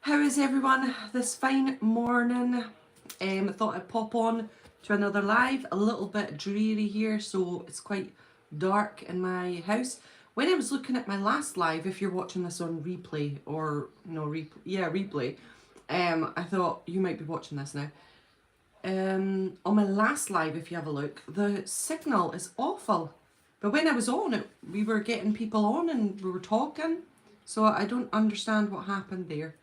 How is everyone this fine morning? I thought I'd pop on to another live. A little bit dreary here, so it's quite dark in my house. When I was looking at my last live, if you're watching this on replay or replay, I thought you might be watching this now. On my last live, if you have a look, the signal is awful. But when I was on it, we were getting people on and we were talking. So I don't understand what happened there.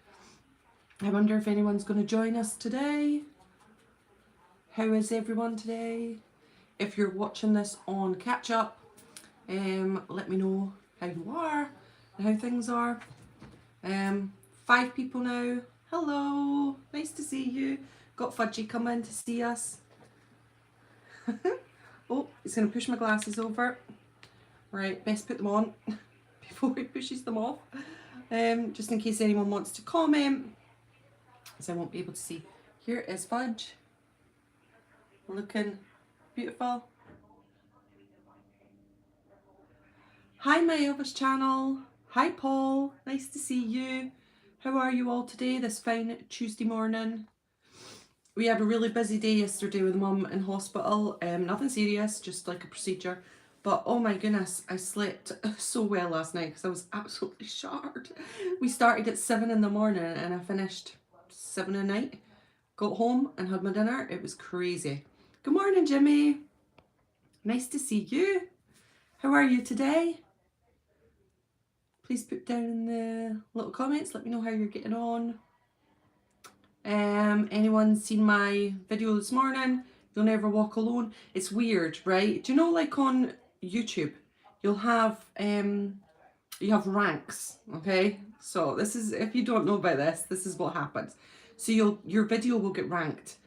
I wonder if anyone's going to join us today. How is everyone today? If you're watching this on catch up, let me know how you are and how things are. 5 people now. Hello, nice to see you. Got Fudgy coming to see us. Oh, he's going to push my glasses over. Right, best put them on before he pushes them off. Just in case anyone wants to comment. So I won't be able to see. Here is Fudge, looking beautiful. Hi my Elvis channel. Hi Paul, nice to see you. How are you all today, this fine Tuesday morning? We had a really busy day yesterday with Mum in hospital. Nothing serious, just like a procedure. But oh my goodness, I slept so well last night because I was absolutely shattered. We started at 7 in the morning and I finished 7 at night. Got home and had my dinner. It was crazy. Good morning, Jimmy. Nice to see you. How are you today? Please put down in the little comments. Let me know how you're getting on. Anyone seen my video this morning? You'll never walk alone. It's weird, right? Do you know, like on YouTube, you'll have you have ranks, okay? So this is, if you don't know about this, this is what happens. So your video will get ranked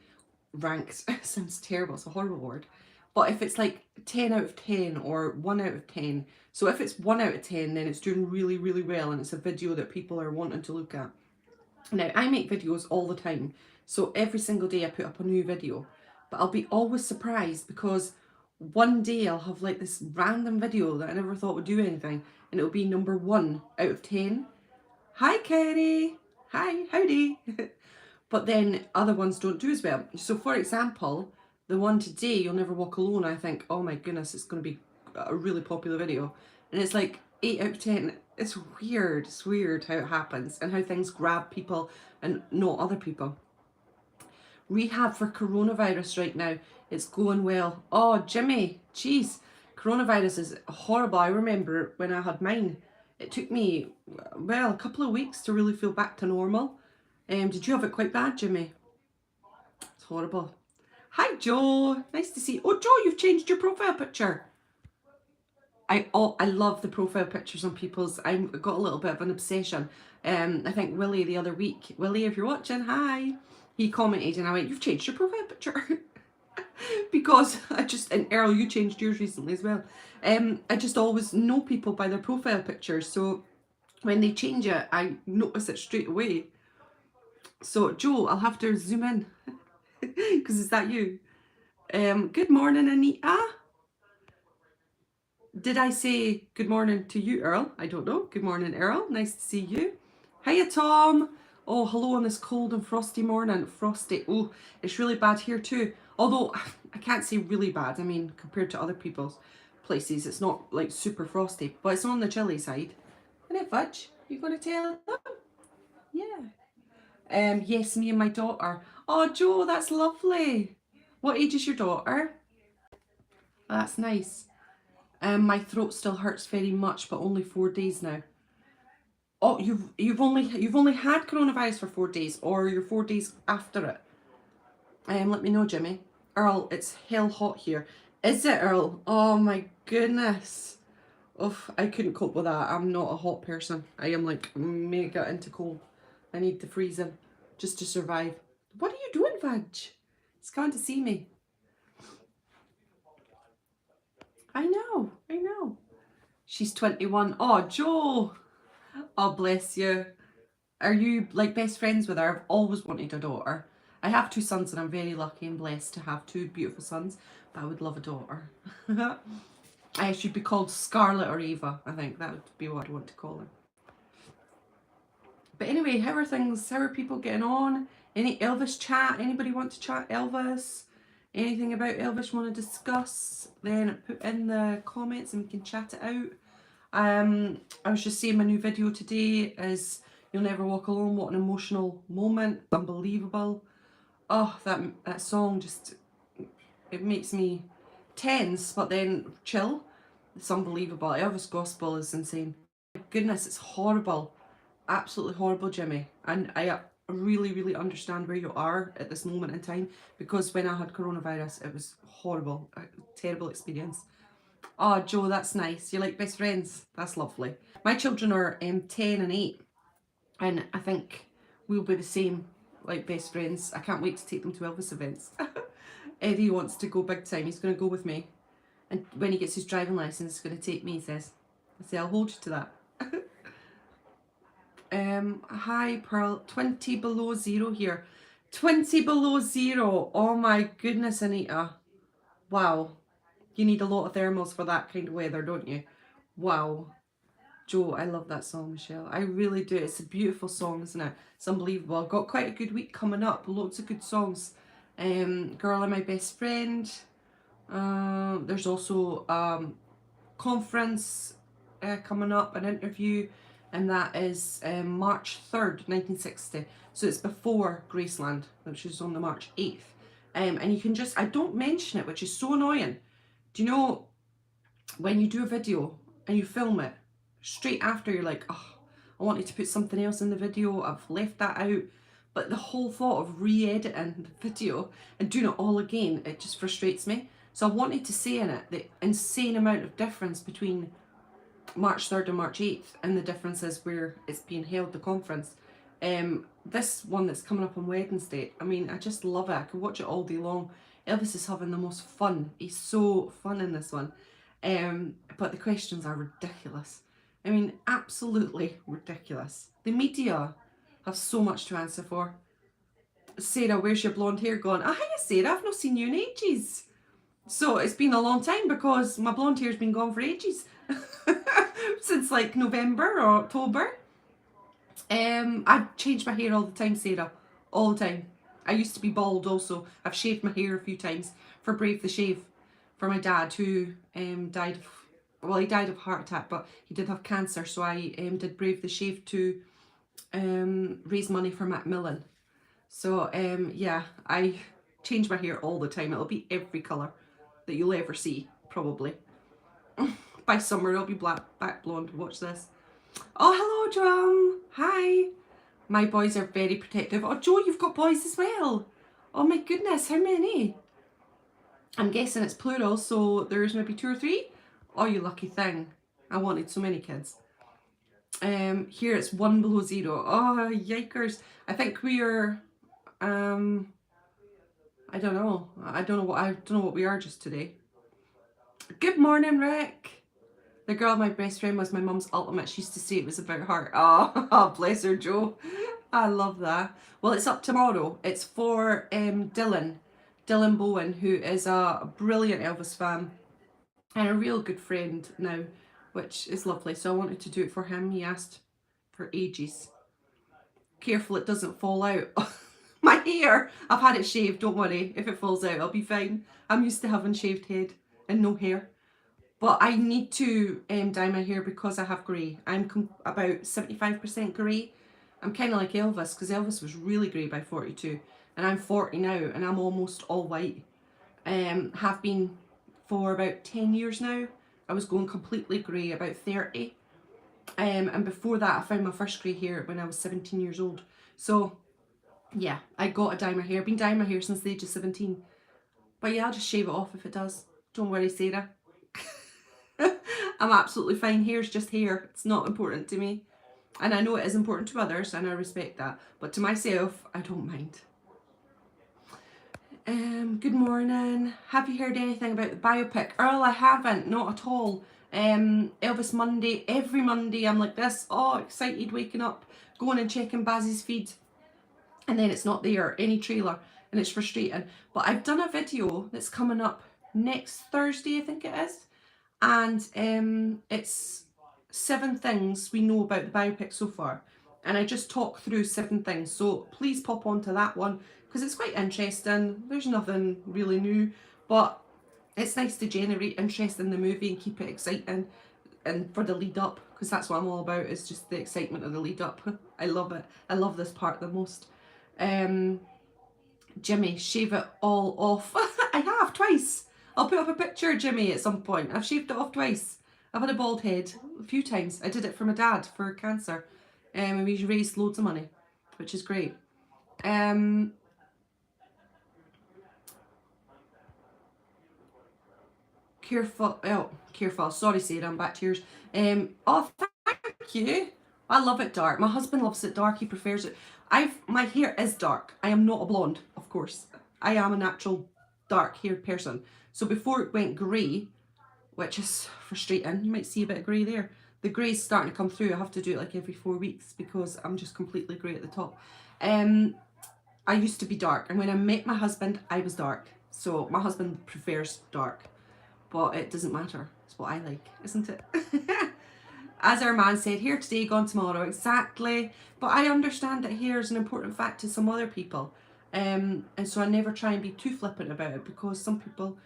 sounds terrible, it's a horrible word, but if it's like 10 out of 10 or 1 out of 10, so if it's 1 out of 10, then it's doing really, really well and it's a video that people are wanting to look at. Now, I make videos all the time, so every single day I put up a new video, but I'll be always surprised because one day I'll have like this random video that I never thought would do anything, and it'll be number 1 out of 10. Hi, Kerry. Hi, howdy. But then other ones don't do as well. So for example, the one today, You'll Never Walk Alone, I think, oh my goodness, it's going to be a really popular video. And it's like 8 out of 10. It's weird how it happens and how things grab people and not other people. Rehab for coronavirus right now, it's going well. Oh, Jimmy, jeez, coronavirus is horrible. I remember when I had mine, it took me, well, a couple of weeks to really feel back to normal. Did you have it quite bad, Jimmy? It's horrible. Hi, Joe. Nice to see you. Oh, Joe, you've changed your profile picture. I love the profile pictures on people's. I've got a little bit of an obsession. I think Willie the other week. Willie, if you're watching, hi. He commented and I went, "You've changed your profile picture." Because and Earl, you changed yours recently as well. I just always know people by their profile pictures. So when they change it, I notice it straight away. So Joe, I'll have to zoom in because is that you? Good morning, Anita. Did I say good morning to you, Earl? I don't know. Good morning, Earl. Nice to see you. Hiya, Tom. Oh, hello on this cold and frosty morning. Frosty. Oh, it's really bad here too. Although I can't say really bad. I mean, compared to other people's places, it's not like super frosty, but it's on the chilly side. Isn't it, Fudge? You going to tell them? Yeah. Yes, me and my daughter. Oh, Joe, that's lovely. What age is your daughter? That's nice. My throat still hurts very much, but only 4 days now. Oh, you've only had coronavirus for 4 days, or you're 4 days after it. Let me know, Jimmy. Earl, it's hell hot here. Is it, Earl? Oh my goodness. Oh, I couldn't cope with that. I'm not a hot person. I am like mega into cold. I need the freezing just to survive. What are you doing, Vag? He's coming to see me. I know. She's 21. Oh, Joe. Oh, bless you. Are you like best friends with her? I've always wanted a daughter. I have 2 sons and I'm very lucky and blessed to have 2 beautiful sons, but I would love a daughter. I should be called Scarlet or Ava. I think that would be what I want to call her. But anyway, anyway, how are things? How are people getting on? Any Elvis chat? Anybody want to chat Elvis? Anything about Elvis you want to discuss? Then put in the comments and we can chat it out. I was just saying my new video today is You'll Never Walk Alone. What an emotional moment. Unbelievable. Oh, that song just, it makes me tense, but then chill. It's unbelievable. Elvis Gospel is insane. Goodness, it's horrible. Absolutely horrible, Jimmy. And I really, really understand where you are at this moment in time, because when I had coronavirus, it was horrible. A terrible experience. Oh, Joe, that's nice. You're like best friends. That's lovely. My children are 10 and 8, and I think we'll be the same, like best friends. I can't wait to take them to Elvis events. Eddie wants to go big time. He's going to go with me. And when he gets his driving license, he's going to take me, he says. I say, I'll hold you to that. Hi Pearl, 20 below zero here. 20 below zero. Oh my goodness, Anita. Wow. You need a lot of thermals for that kind of weather, don't you? Wow. Joe, I love that song, Michelle. I really do. It's a beautiful song, isn't it? It's unbelievable. I've got quite a good week coming up. Loads of good songs. Girl and My Best Friend. There's also conference coming up, an interview, and that is March 3rd, 1960. So it's before Graceland, which is on the March 8th. And you can just, I don't mention it, which is so annoying. Do you know, when you do a video and you film it, straight after you're like, oh, I wanted to put something else in the video, I've left that out. But the whole thought of re-editing the video and doing it all again, it just frustrates me. So I wanted to say in it the insane amount of difference between March 3rd and March 8th, and the difference is where it's being held, the conference. This one that's coming up on Wednesday, I mean, I just love it. I could watch it all day long. Elvis is having the most fun. He's so fun in this one. But the questions are ridiculous. I mean, absolutely ridiculous. The media have so much to answer for. Sarah, where's your blonde hair gone? Ah, hiya Sarah, I've not seen you in ages. So it's been a long time because my blonde hair's been gone for ages. Since like November or October. I change my hair all the time, Sarah. All the time. I used to be bald also. I've shaved my hair a few times for Brave the Shave. For my dad, who died of, well, he died of a heart attack, but he did have cancer. So I did Brave the Shave to raise money for Macmillan. So yeah, I change my hair all the time. It'll be every colour that you'll ever see, probably. By summer it'll be black, back blonde. Watch this. Oh, hello Drum. Hi. My boys are very protective. Oh, Joe, you've got boys as well. Oh my goodness, how many? I'm guessing it's plural, so there's maybe 2 or 3. Oh, you lucky thing. I wanted so many kids. Here it's 1 below zero. Oh, yikers. I think we're I don't know. I don't know what we are just today. Good morning, Rick. The girl, my best friend, was my mum's ultimate. She used to say it was about her. Oh, bless her, Joe. I love that. Well, it's up tomorrow. It's for Dylan Bowen, who is a brilliant Elvis fan and a real good friend now, which is lovely. So I wanted to do it for him. He asked for ages. Careful it doesn't fall out. My hair, I've had it shaved, don't worry. If it falls out, I'll be fine. I'm used to having shaved head and no hair. But I need to dye my hair because I have grey. I'm about 75% grey. I'm kind of like Elvis, because Elvis was really grey by 42. And I'm 40 now, and I'm almost all white. Have been for about 10 years now. I was going completely grey about 30. And before that, I found my first grey hair when I was 17 years old. So, yeah, I got to dye my hair. I've been dyeing my hair since the age of 17. But yeah, I'll just shave it off if it does. Don't worry, Sarah. I'm absolutely fine. Hair's just hair. It's not important to me. And I know it is important to others, and I respect that. But to myself, I don't mind. Good morning. Have you heard anything about the biopic? Earl, I haven't. Not at all. Elvis Monday. Every Monday I'm like this. Oh, excited, waking up, going and checking Bazzy's feed. And then it's not there, any trailer. And it's frustrating. But I've done a video that's coming up next Thursday, I think it is. And it's 7 things we know about the biopic so far. and I just talk through 7 things. So please pop onto that one because it's quite interesting. There's nothing really new, but it's nice to generate interest in the movie and keep it exciting, and for the lead up, because that's what I'm all about, is just the excitement of the lead up. I love it. I love this part the most. Jimmy, shave it all off. I have twice. I'll put up a picture of Jimmy at some point. I've shaved it off twice. I've had a bald head a few times. I did it for my dad for cancer. And we raised loads of money, which is great. Careful. Sorry, Sarah, I'm back to yours. Oh, thank you. I love it dark. My husband loves it dark. He prefers it. My hair is dark. I am not a blonde, of course. I am a natural dark-haired person. So before it went grey, which is frustrating, you might see a bit of grey there. The grey's starting to come through. I have to do it like every 4 weeks because I'm just completely grey at the top. I used to be dark, and when I met my husband, I was dark. So my husband prefers dark. But it doesn't matter. It's what I like, isn't it? As our man said, here today, gone tomorrow. Exactly. But I understand that hair is an important fact to some other people. And so I never try and be too flippant about it, because some people,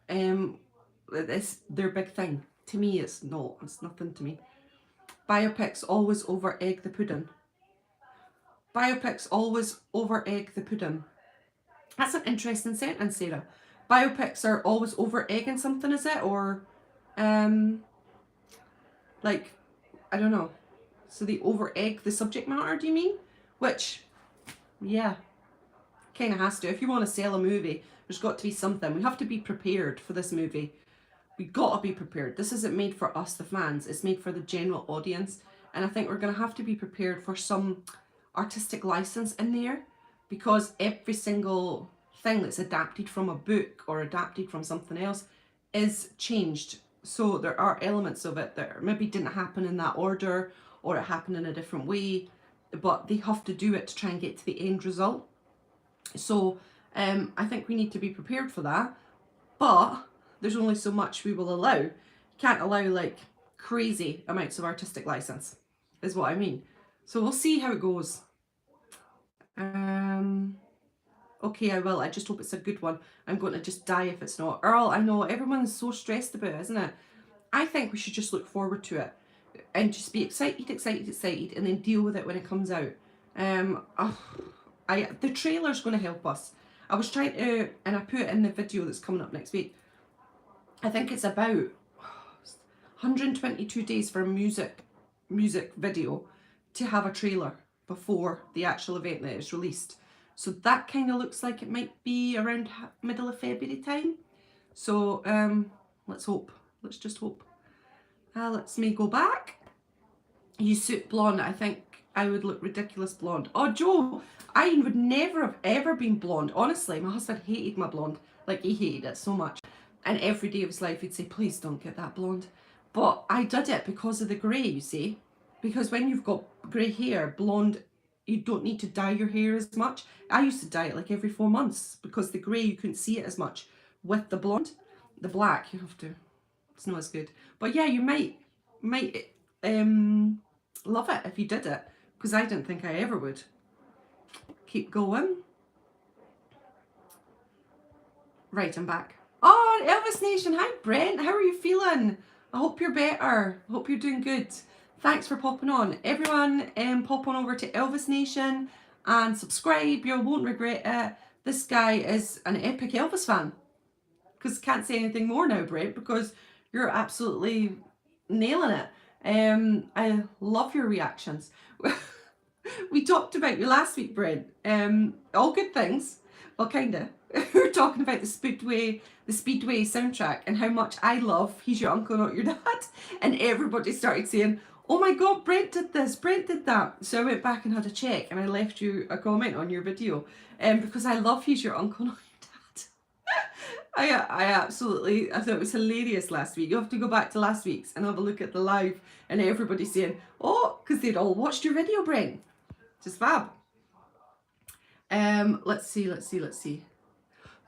it's their big thing. To me, it's not. It's nothing to me. Biopics always over egg the pudding. Biopics always over egg the pudding. That's an interesting sentence, Sarah. Biopics are always over egging something, is it? Or, like, I don't know. So they over egg the subject matter, do you mean? Which, yeah, kind of has to. If you want to sell a movie, there's got to be something. We have to be prepared for this movie. We got to be prepared. This isn't made for us, the fans. It's made for the general audience. And I think we're going to have to be prepared for some artistic license in there, because every single thing that's adapted from a book or adapted from something else is changed. So there are elements of it that maybe didn't happen in that order, or it happened in a different way, but they have to do it to try and get to the end result. So I think we need to be prepared for that, but there's only so much we will allow. You can't allow like crazy amounts of artistic license, is what I mean. So we'll see how it goes. Okay, I will. I just hope it's a good one. I'm going to just die if it's not. Earl, I know everyone's so stressed about it, isn't it? I think we should just look forward to it and just be excited, and then deal with it when it comes out. The trailer's going to help us. I was trying to, and I put it in the video that's coming up next week. I think it's about 122 days for a music video to have a trailer before the actual event that is released. So that kind of looks like it might be around middle of February time. So let's hope. Let's just hope. Let's me go back. You suit blonde. I think I would look ridiculous blonde. Oh, Joe, I would never have ever been blonde. Honestly, my husband hated my blonde. Like, he hated it so much. And every day of his life he'd say, please don't get that blonde. But I did it because of the grey, you see. Because when you've got grey hair, blonde, you don't need to dye your hair as much. I used to dye it like every 4 months, because the grey, you couldn't see it as much. With the blonde, the black, you have to, it's not as good. But yeah, you might love it if you did it, because I didn't think I ever would. Keep going. Right, I'm back. Oh, Elvis Nation, hi Brent, how are you feeling? I hope you're better. I hope you're doing good. Thanks for popping on. Everyone, pop on over to Elvis Nation and subscribe. You won't regret it. This guy is an epic Elvis fan. Because can't say anything more now, Brent, because you're absolutely nailing it. I love your reactions. We talked about you last week, Brent. All good things. Well, kinda. We were talking about the Speedway soundtrack and how much I love He's Your Uncle, Not Your Dad. And everybody started saying, oh my God, Brent did this, Brent did that. So I went back and had a check, and I left you a comment on your video, because I love He's Your Uncle, Not Your Dad. I thought it was hilarious last week. You have to go back to last week's and have a look at the live, and everybody saying, oh, because they'd all watched your video, Brent. Just fab. Let's see.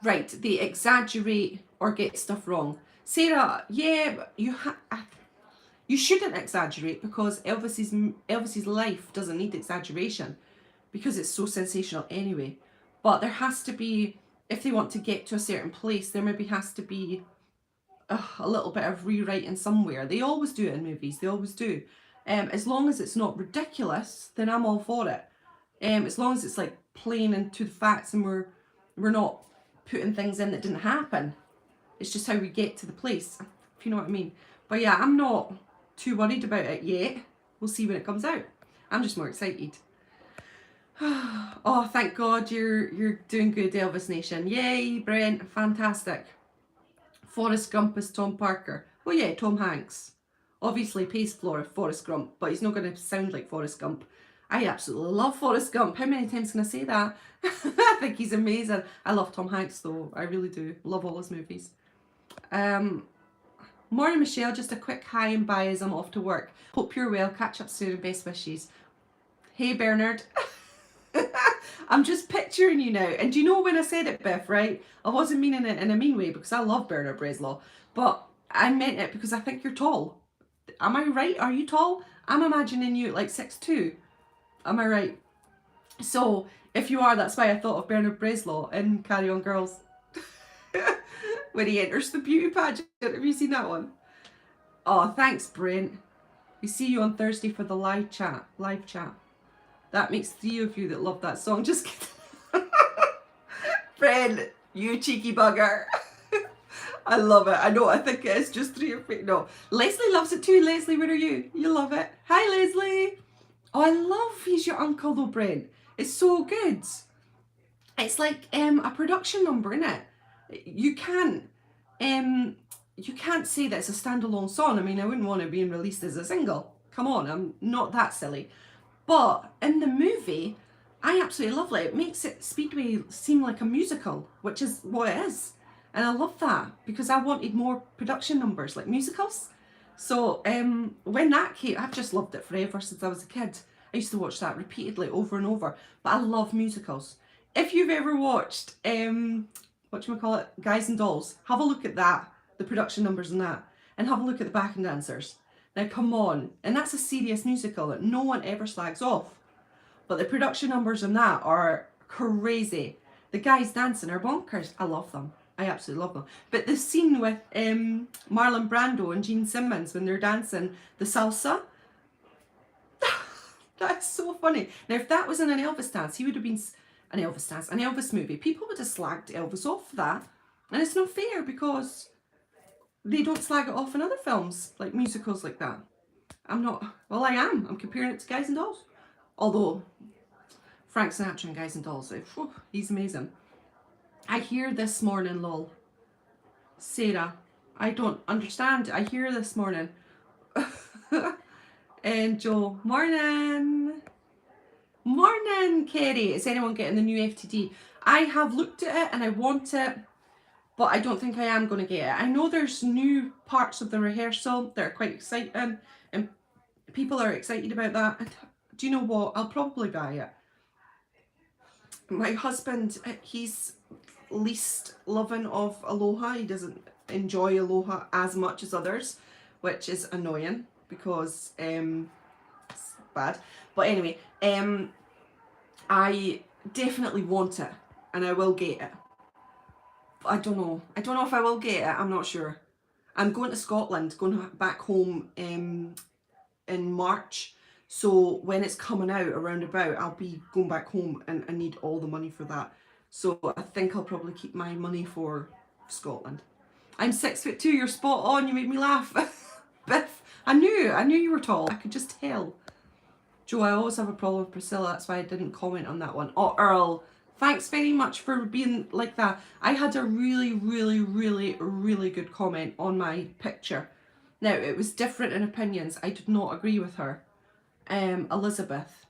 Right, they exaggerate or get stuff wrong. Sarah, yeah, you You shouldn't exaggerate, because Elvis's life doesn't need exaggeration, because it's so sensational anyway. But there has to be, if they want to get to a certain place, there maybe has to be a little bit of rewriting somewhere. They always do it in movies, they always do. As long as it's not ridiculous, then I'm all for it. As long as it's like playing into the facts, and we're not putting things in that didn't happen. It's just how we get to the place, if you know what I mean. But yeah, I'm not too worried about it yet. We'll see when it comes out. I'm just more excited. Oh, thank God you're doing good, Elvis Nation. Yay, Brent, fantastic. Forrest Gump is Tom Parker. Oh yeah, Tom Hanks. Obviously pays Forrest Gump, but he's not going to sound like Forrest Gump. I absolutely love Forrest Gump. How many times can I say that? I think he's amazing. I love Tom Hanks though. I really do. Love all his movies. Morning, Michelle. Just a quick hi and bye as I'm off to work. Hope you're well. Catch up soon and best wishes. Hey, Bernard. I'm just picturing you now. And do you know when I said it, Biff, right? I wasn't meaning it in a mean way, because I love Bernard Bresslaw. But I meant it because I think you're tall. Am I right? Are you tall? I'm imagining you at like 6'2". Am I right? So if you are, that's why I thought of Bernard Bresslaw in Carry On Girls. When he enters the beauty pageant. Have you seen that one? Oh, thanks, Brent. We see you on Thursday for the live chat. That makes 3 of you that love that song. Just kidding. Brent, you cheeky bugger. I love it. I know, I think it's just 3 of you. No, Leslie loves it too. Leslie, where are you? You love it. Hi, Leslie. Oh, I love He's Your Uncle though, Brent. It's so good. It's like a production number, innit? You can't say that it's a standalone song. I mean, I wouldn't want it being released as a single. Come on, I'm not that silly. But in the movie, I absolutely love it. It makes it Speedway seem like a musical, which is what it is. And I love that, because I wanted more production numbers like musicals. So when that came, I've just loved it forever since I was a kid. I used to watch that repeatedly over and over. But I love musicals. If you've ever watched whatchamacallit, Guys and Dolls, have a look at that, the production numbers in that, and have a look at the backing dancers. Now come on, and that's a serious musical that no one ever slags off. But the production numbers in that are crazy. The guys dancing are bonkers. I love them. I absolutely love them. But the scene with Marlon Brando and Gene Simmons when they're dancing the salsa, that's so funny. Now if that was in an Elvis dance, he would have been an Elvis movie. People would have slagged Elvis off for that. And it's not fair, because they don't slag it off in other films, like musicals like that. I'm not, well I am. I'm comparing it to Guys and Dolls. Although, Frank Sinatra and Guys and Dolls, he's amazing. I hear this morning, lol. Sarah, I don't understand. I hear this morning. And Joe, morning. Morning, Kerry. Is anyone getting the new FTD? I have looked at it and I want it, but I don't think I am going to get it. I know there's new parts of the rehearsal that are quite exciting, and people are excited about that. And do you know what? I'll probably buy it. My husband, he's least loving of Aloha. He doesn't enjoy Aloha as much as others, which is annoying, because it's bad. But anyway, I definitely want it, and I will get it. I don't know if I will get it. I'm not sure. I'm going to Scotland, going back home in March. So when it's coming out around about, I'll be going back home, and I need all the money for that. So I think I'll probably keep my money for Scotland. I'm 6'2". You're spot on. You made me laugh. Biff, I knew you were tall. I could just tell. Joe, I always have a problem with Priscilla. That's why I didn't comment on that one. Oh, Earl, thanks very much for being like that. I had a really, really, really, really good comment on my picture. Now, it was different in opinions. I did not agree with her, Elizabeth.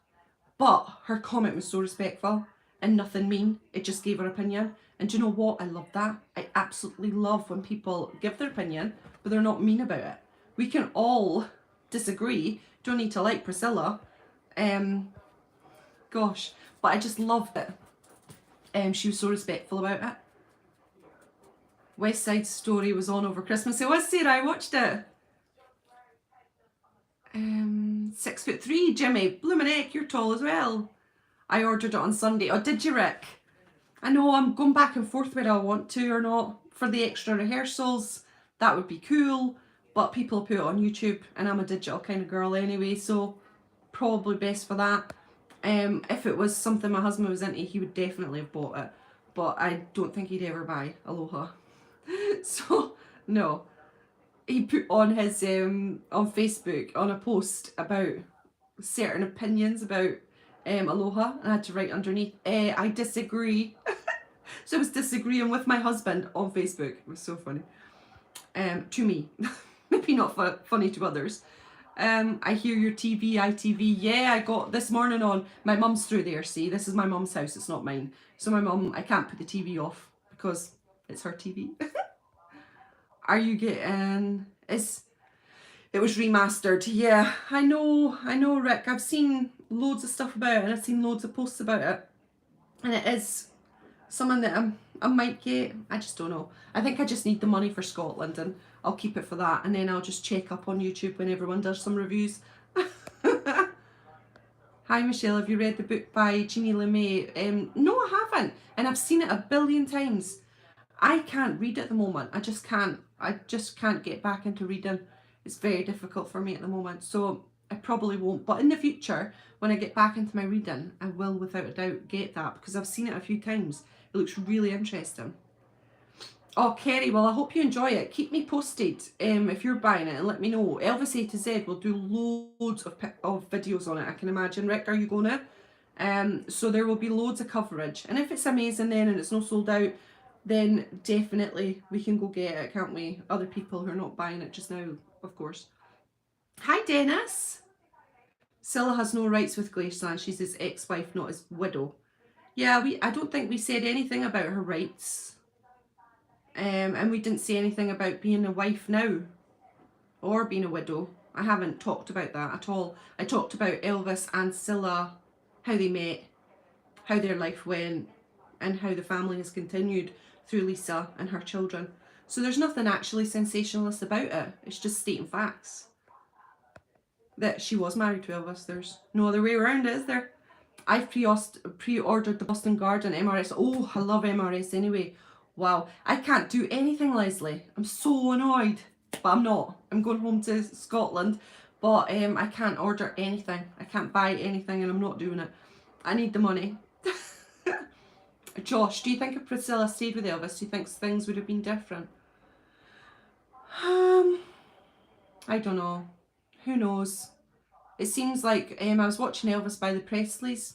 But her comment was so respectful and nothing mean. It just gave her opinion. And do you know what? I love that. I absolutely love when people give their opinion, but they're not mean about it. We can all disagree. Don't need to like Priscilla. Gosh, but I just loved it. She was so respectful about it. West Side Story was on over Christmas. It was, Sarah, I watched it. 6'3", Jimmy. Bloomin' heck, you're tall as well. I ordered it on Sunday. Oh, did you, Rick? I know I'm going back and forth whether I want to or not. For the extra rehearsals, that would be cool. But people put it on YouTube, and I'm a digital kind of girl anyway, so probably best for that. If it was something my husband was into, he would definitely have bought it. But I don't think he'd ever buy Aloha. So, no. He put on his, on Facebook, on a post about certain opinions about Aloha, and I had to write underneath, I disagree. So I was disagreeing with my husband on Facebook. It was so funny. To me. Maybe not funny to others. I hear your TV, ITV. Yeah, I got this morning on. My mum's through there, see. This is my mum's house, it's not mine. So my mum, I can't put the TV off because it's her TV. Are you getting... It was remastered. Yeah, I know, Rick. I've seen loads of stuff about it, and I've seen loads of posts about it. And it is something that I might get. I just don't know. I think I just need the money for Scotland, and I'll keep it for that. And then I'll just check up on YouTube when everyone does some reviews. Hi, Michelle. Have you read the book by Jeannie LeMay? No, I haven't. And I've seen it a billion times. I can't read at the moment. I just can't get back into reading. It's very difficult for me at the moment. So I probably won't. But in the future, when I get back into my reading, I will without a doubt get that, because I've seen it a few times. It looks really interesting. Oh, Kerry, well, I hope you enjoy it. Keep me posted if you're buying it, and let me know. Elvis A to Z will do loads of videos on it, I can imagine. Rick, are you going to? So there will be loads of coverage. And if it's amazing then and it's not sold out, then definitely we can go get it, can't we? Other people who are not buying it just now, of course. Hi, Dennis. Scylla has no rights with Graceland. She's his ex-wife, not his widow. Yeah, I don't think we said anything about her rights. And we didn't say anything about being a wife now or being a widow. I haven't talked about that at all. I talked about Elvis and Scylla, how they met, how their life went, and how the family has continued through Lisa and her children. So there's nothing actually sensationalist about it. It's just stating facts. That she was married to Elvis. There's no other way around it, is there? I've pre-ordered the Boston Garden MRS. Oh, I love MRS anyway. Wow. I can't do anything, Leslie. I'm so annoyed. But I'm not. I'm going home to Scotland. But I can't order anything. I can't buy anything, and I'm not doing it. I need the money. Josh, do you think if Priscilla stayed with Elvis, do you think things would have been different? I don't know. Who knows? It seems like I was watching Elvis by the Presleys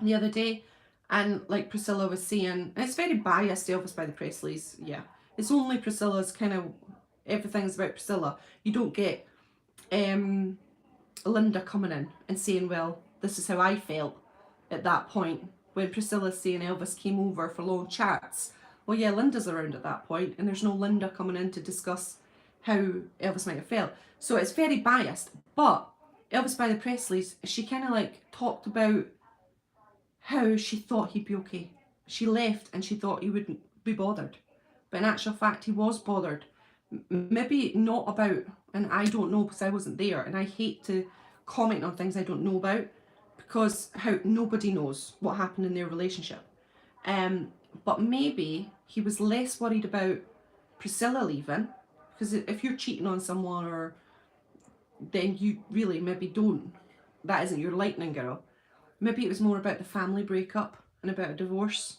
the other day, and like Priscilla was saying, and it's very biased, Elvis by the Presleys, yeah. It's only Priscilla's kind of, everything's about Priscilla. You don't get Linda coming in and saying, well, this is how I felt at that point. When Priscilla's saying Elvis came over for long chats, well, yeah, Linda's around at that point, and there's no Linda coming in to discuss how Elvis might have felt. So it's very biased. But Elvis by the Presleys, she kind of like talked about how she thought he'd be okay. She left and she thought he wouldn't be bothered. But in actual fact, he was bothered. Maybe not about, and I don't know because I wasn't there, and I hate to comment on things I don't know about, because how nobody knows what happened in their relationship. But maybe he was less worried about Priscilla leaving, because if you're cheating on someone, or then you really maybe don't, that isn't your lightning girl. Maybe it was more about the family breakup and about a divorce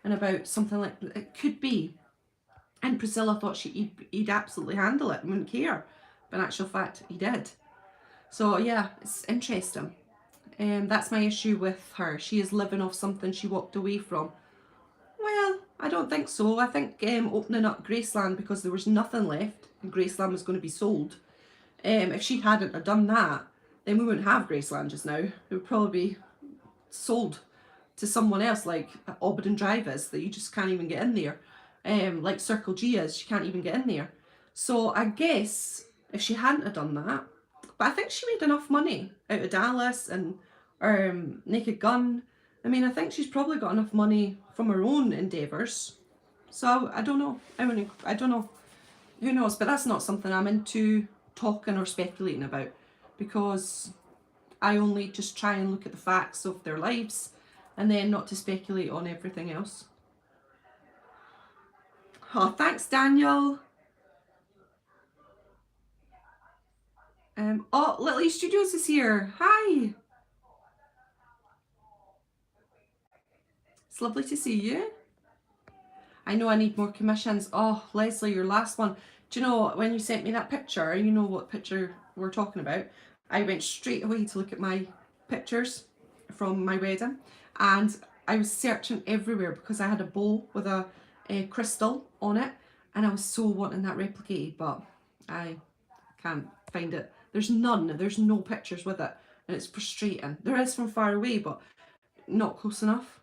and about something like, it could be. And Priscilla thought he'd absolutely handle it and wouldn't care, but in actual fact he did. So yeah, it's interesting. That's my issue with her. She is living off something she walked away from. Well, I don't think so. I think opening up Graceland because there was nothing left and Graceland was going to be sold. If she hadn't have done that, then we wouldn't have Graceland just now. It would probably be sold to someone else, like Auberdon Drive is, that you just can't even get in there. Like Circle G is, you can't even get in there. So I guess if she hadn't have done that, but I think she made enough money out of Dallas and Naked Gun. I mean, I think she's probably got enough money from her own endeavours. So I don't know. I don't know. Who knows? But that's not something I'm into talking or speculating about. because I only just try and look at the facts of their lives and then not to speculate on everything else. Oh, thanks, Daniel. Oh, Lily Studios is here. Hi. It's lovely to see you. I know I need more commissions. Oh, Leslie, your last one. Do you know, when you sent me that picture, you know what picture we're talking about, I went straight away to look at my pictures from my wedding, and I was searching everywhere because I had a bowl with a crystal on it, and I was so wanting that replicated, but I can't find it. There's none. There's no pictures with it, and it's frustrating. There is from far away, but not close enough.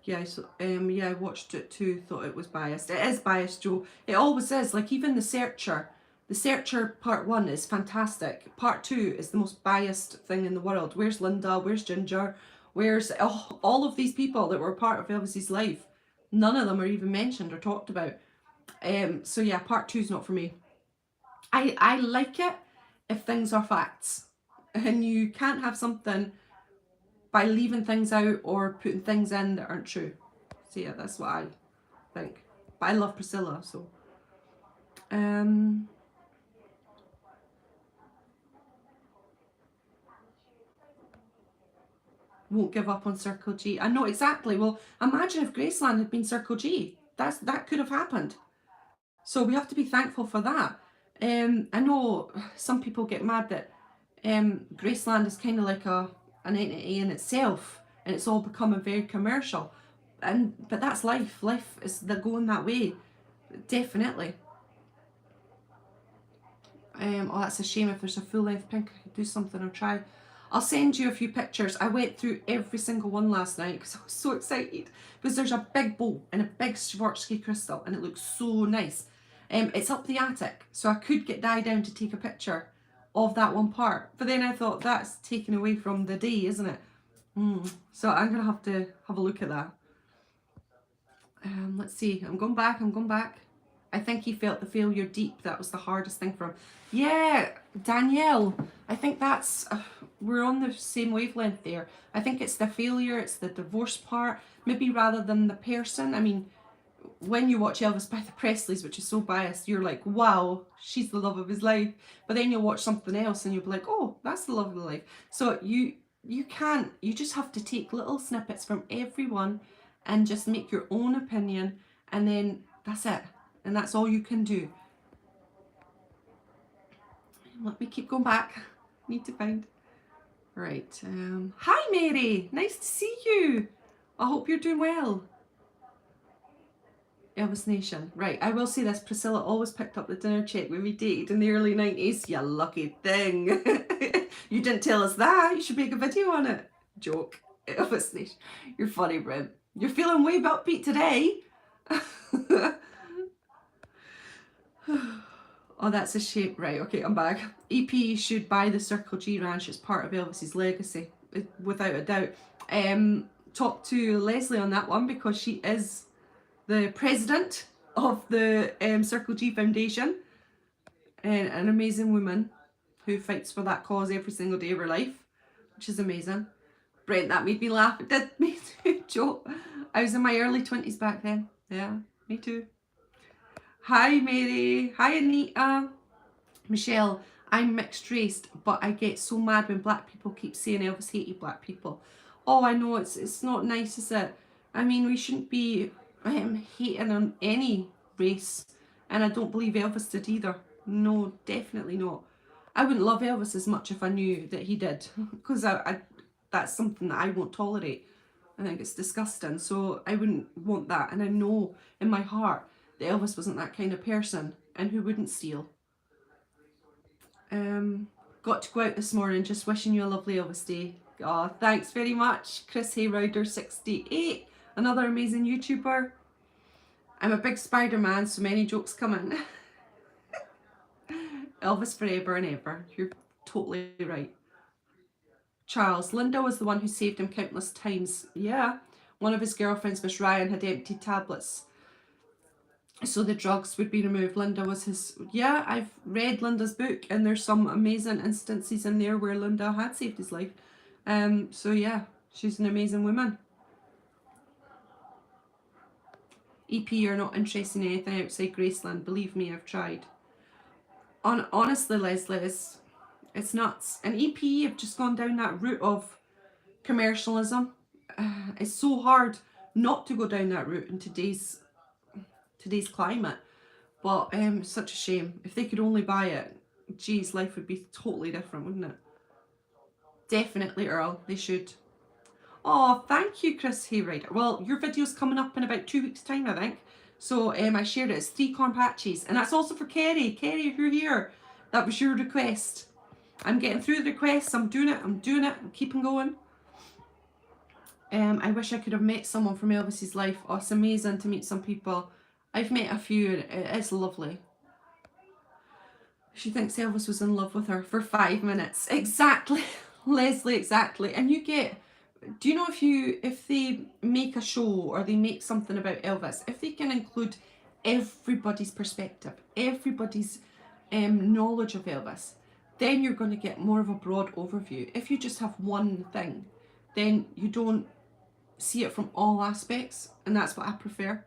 Yeah, so yeah, I watched it too, thought it was biased. It is biased, Joe. It always is. Like, even The Searcher. The Searcher part 1 is fantastic. Part 2 is the most biased thing in the world. Where's Linda? Where's Ginger? Where's all of these people that were part of Elvis's life? None of them are even mentioned or talked about. So yeah, part 2 is not for me. I like it if things are facts. And you can't have something by leaving things out or putting things in that aren't true. So yeah, that's what I think. But I love Priscilla, so. Won't give up on Circle G. I know exactly. Well, imagine if Graceland had been Circle G. That could have happened. So we have to be thankful for that. I know some people get mad that Graceland is kind of like an entity in itself, and it's all becoming very commercial. But that's life. Life is going that way, definitely. Oh, that's a shame. If there's a full-length pink, I could do something or try. I'll send you a few pictures. I went through every single one last night because I was so excited. Because there's a big bowl and a big Swarovski crystal, and it looks so nice. It's up the attic, so I could get Di down to take a picture of that one part. But then I thought, that's taken away from the day, isn't it? So I'm going to have a look at that. Let's see. I'm going back. I think he felt the failure deep. That was the hardest thing for him. Yeah, Danielle, I think that's, we're on the same wavelength there. I think it's the failure, it's the divorce part, maybe rather than the person. I mean, when you watch Elvis by the Presleys, which is so biased, you're like, wow, she's the love of his life. But then you'll watch something else and you'll be like, oh, that's the love of the life. So you can't, you just have to take little snippets from everyone and just make your own opinion, and then that's it. And that's all you can do. Let me keep going back. Need to find. Right. Hi, Mary. Nice to see you. I hope you're doing well. Elvis Nation. Right, I will say this. Priscilla always picked up the dinner check when we dated in the early 90s. You lucky thing. You didn't tell us that. You should make a video on it. Joke. Elvis Nation. You're funny, Brent. You're feeling way upbeat today. Oh, that's a shame. Right, okay, I'm back. EP should buy the Circle G Ranch. It's part of Elvis's legacy, without a doubt. Talk to Leslie on that one because she is the president of the Circle G Foundation, and an amazing woman who fights for that cause every single day of her life, which is amazing. Brent, that made me laugh. It did me too, Joe. I was in my early 20s back then. Yeah, me too. Hi, Mary. Hi, Anita. Michelle, I'm mixed race, but I get so mad when black people keep saying Elvis hated black people. Oh, I know, it's not nice, is it? I mean, we shouldn't be hating on any race, and I don't believe Elvis did either. No, definitely not. I wouldn't love Elvis as much if I knew that he did, because that's something that I won't tolerate. I think it's disgusting, so I wouldn't want that. And I know in my heart that Elvis wasn't that kind of person, and who wouldn't steal. Got to go out this morning. Just wishing you a lovely Elvis day. Oh, thanks very much, Chris Hayrider 68, another amazing YouTuber. I'm a big Spider-Man, so many jokes coming. Elvis forever and ever. You're totally right. Charles, Linda was the one who saved him countless times. Yeah. One of his girlfriends, Miss Ryan, had emptied tablets so the drugs would be removed. Linda was his... Yeah, I've read Linda's book, and there's some amazing instances in there where Linda had saved his life. So yeah, she's an amazing woman. EP, you're not interested in anything outside Graceland. Believe me, I've tried. Honestly, Leslie, it's nuts. And EP have just gone down that route of commercialism. It's so hard not to go down that route in today's climate. But such a shame. If they could only buy it, geez, life would be totally different, wouldn't it? Definitely, Earl. They should. Oh, thank you, Chris Hayrider. Well, your video's coming up in about 2 weeks' time, I think. So I shared it. It's 3 corn patches. And that's also for Kerry. Kerry, if you're here, that was your request. I'm getting through the requests. I'm doing it. I'm keeping going. I wish I could have met someone from Elvis's life. Oh, it's amazing to meet some people. I've met a few, and it's lovely. She thinks Elvis was in love with her for 5 minutes. Exactly, Leslie, exactly. And you get... Do you know if they make a show or they make something about Elvis, if they can include everybody's perspective, everybody's knowledge of Elvis, then you're going to get more of a broad overview. If you just have one thing, then you don't see it from all aspects, and that's what I prefer.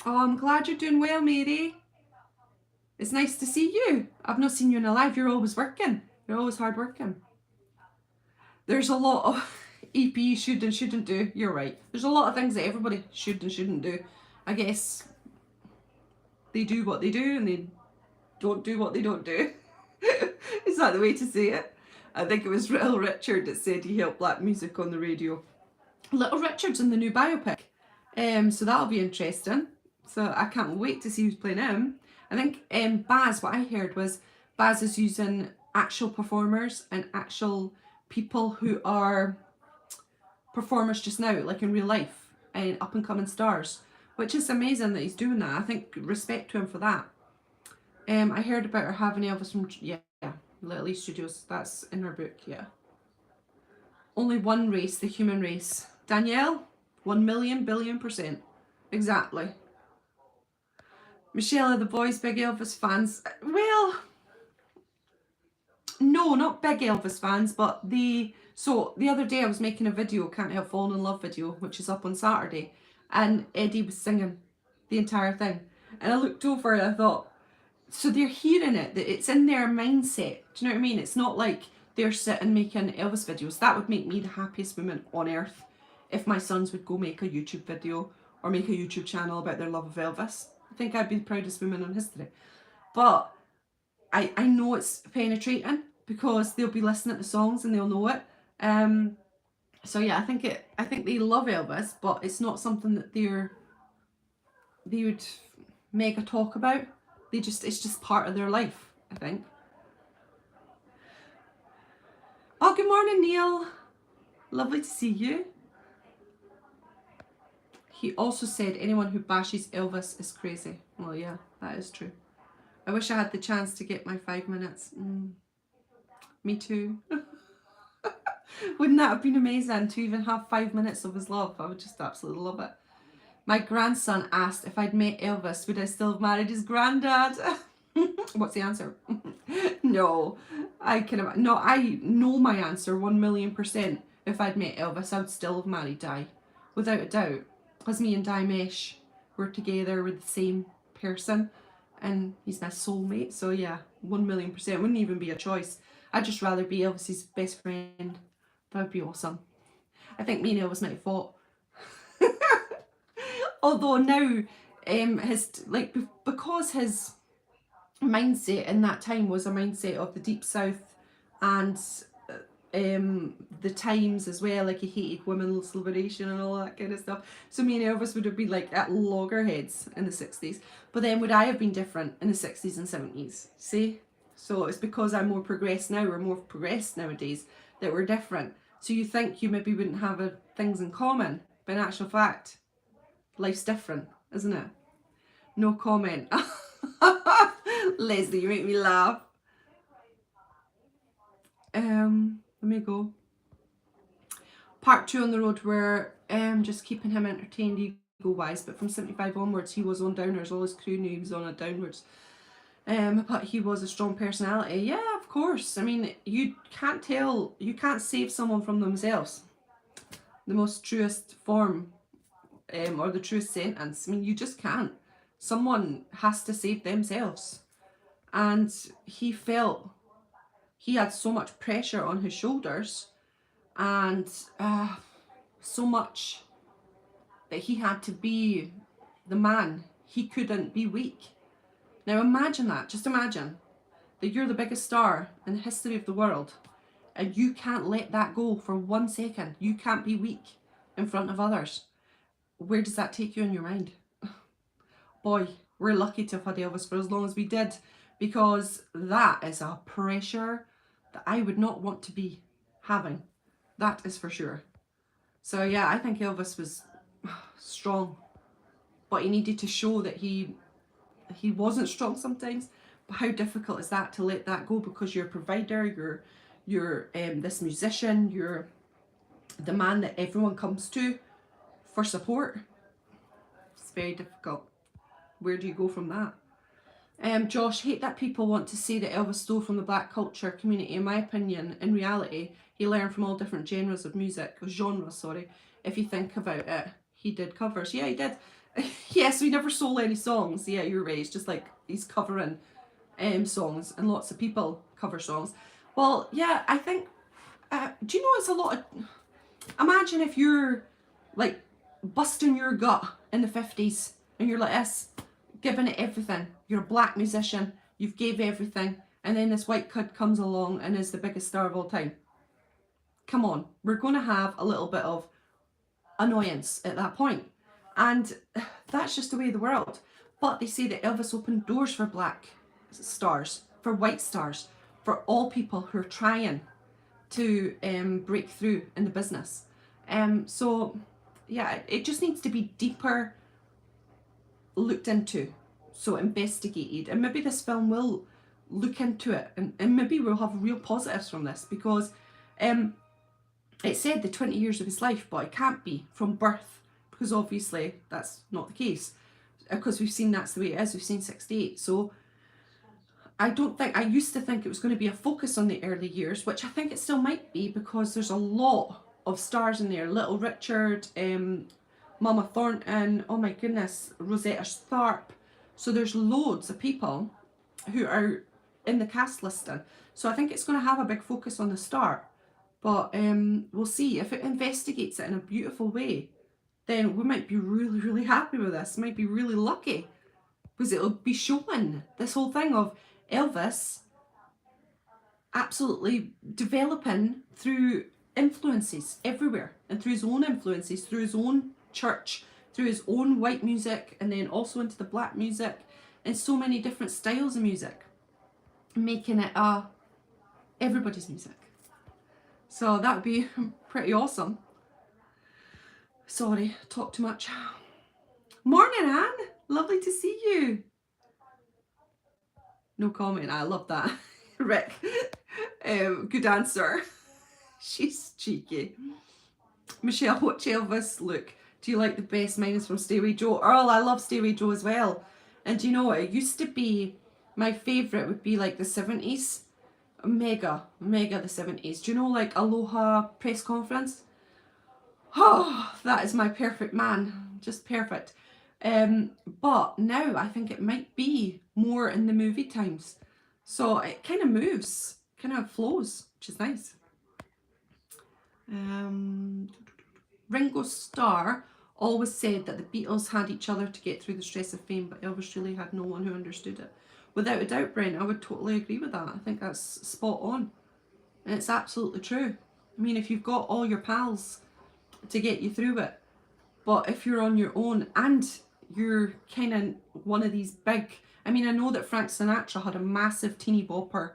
Oh, I'm glad you're doing well, Mary. It's nice to see you. I've not seen you in a live. You're always working. You're always hard working. There's a lot of EP should and shouldn't do. You're right. There's a lot of things that everybody should and shouldn't do. I guess they do what they do and they don't do what they don't do. Is that the way to say it? I think it was Little Richard that said he helped black music on the radio. Little Richard's in the new biopic. So that'll be interesting. So I can't wait to see who's playing him. I think Baz, what I heard was Baz is using actual performers and actual people who are performers just now, like in real life, and up and coming stars, which is amazing that he's doing that. I think respect to him for that. I heard about her having Elvis from Little East Studios. That's in her book. Yeah. Only one race, the human race. Danielle, 1,000,000 billion %. Exactly. Michelle, are the boys big Elvis fans? Well, no, not big Elvis fans, but so the other day I was making a video, Can't Help Falling in Love video, which is up on Saturday, and Eddie was singing the entire thing. And I looked over and I thought, so they're hearing it, that it's in their mindset. Do you know what I mean? It's not like they're sitting making Elvis videos. That would make me the happiest woman on earth if my sons would go make a YouTube video or make a YouTube channel about their love of Elvis. I think I'd be the proudest woman in history. But I know it's penetrating because they'll be listening to the songs and they'll know it. So yeah, I think they love Elvis, but it's not something that they would mega talk about. It's just part of their life, I think. Oh, good morning, Neil. Lovely to see you. He also said anyone who bashes Elvis is crazy. Well, yeah, that is true. I wish I had the chance to get my 5 minutes. Me too. Wouldn't that have been amazing to even have 5 minutes of his love? I would just absolutely love it. My grandson asked if I'd met Elvis, would I still have married his granddad? What's the answer? No, I know my answer 1,000,000 %. If I'd met Elvis, I would still have married Di, without a doubt. Because me and Di Mesh were together with the same person, and he's my soulmate. So yeah, 1,000,000 %. Wouldn't even be a choice. I'd just rather be Elvis's best friend. That would be awesome. I think me and Elvis might have fought. Although now, because his mindset in that time was a mindset of the Deep South and the times as well, like he hated women's liberation and all that kind of stuff. So me and Elvis would have been like at loggerheads in the 60s. But then would I have been different in the 60s and 70s? See? So it's because I'm more progressed now, or more progressed nowadays, that we're different. So you think you maybe wouldn't have things in common, but in actual fact, life's different, isn't it? No comment. Leslie, you make me laugh. Let me go. Part 2 on the road were just keeping him entertained ego-wise, but from 75 onwards he was on downwards. All his crew knew he was on a downwards. But he was a strong personality. Yeah, of course. I mean, you can't save someone from themselves. The most truest form, or the truest sentence. I mean, you just can't. Someone has to save themselves. And he felt he had so much pressure on his shoulders, and so much that he had to be the man. He couldn't be weak. Now imagine that. Just imagine that you're the biggest star in the history of the world, and you can't let that go for 1 second. You can't be weak in front of others. Where does that take you in your mind? Boy, we're lucky to have had Elvis for as long as we did, because that is a pressure that I would not want to be having. That is for sure. So yeah, I think Elvis was strong, but he needed to show that he wasn't strong sometimes. But how difficult is that to let that go, because you're a provider, you're this musician, you're the man that everyone comes to for support. It's very difficult. Where do you go from that? Josh, hate that people want to say that Elvis stole from the black culture community. In my opinion, in reality, he learned from all different genres of music. If you think about it. He did covers. Yeah, he did. Yes, we never stole any songs. Yeah, you're right. It's just like he's covering songs, and lots of people cover songs. Well, yeah, I think, do you know it's a lot of, imagine if you're like busting your gut in the 50s and you're like this, giving it everything. You're a black musician, you've gave everything, and then this white kid comes along and is the biggest star of all time. Come on, we're going to have a little bit of annoyance at that point. And that's just the way of the world. But they say that Elvis opened doors for black stars, for white stars, for all people who are trying to break through in the business. So yeah, it just needs to be deeper looked into, so investigated, and maybe this film will look into it, and maybe we'll have real positives from this, because it said the 20 years of his life, but it can't be from birth, because obviously that's not the case, because we've seen that's the way it is. We've seen 68. So I used to think it was going to be a focus on the early years, which I think it still might be, because there's a lot of stars in there. Little Richard, Mama Thornton, oh my goodness, Rosetta Tharpe. So there's loads of people who are in the cast listing. So I think it's going to have a big focus on the start. But we'll see. If it investigates it in a beautiful way, then we might be really, really happy with this. Might be really lucky, because it'll be showing this whole thing of Elvis absolutely developing through influences everywhere, and through his own influences, through his own church, through his own white music, and then also into the black music, and so many different styles of music, making it everybody's music. So that would be pretty awesome. Sorry, talk too much. Morning, Anne. Lovely to see you. No comment. I love that. Rick. Good answer. She's cheeky. Michelle, watch Elvis look. Do you like the best? Mine is from Stay Away Joe. Earl, I love Stay Away Joe as well. And do you know, it used to be, my favourite would be like the 70s. Mega the 70s. Do you know, like Aloha press conference? Oh, that is my perfect man. Just perfect. But now I think it might be more in the movie times. So it kind of moves, kind of flows, which is nice. Ringo Starr always said that the Beatles had each other to get through the stress of fame, but Elvis really had no one who understood it. Without a doubt, Brent, I would totally agree with that. I think that's spot on. And it's absolutely true. I mean, if you've got all your pals to get you through it, but if you're on your own and you're kind of one of these big, I mean, I know that Frank Sinatra had a massive teeny bopper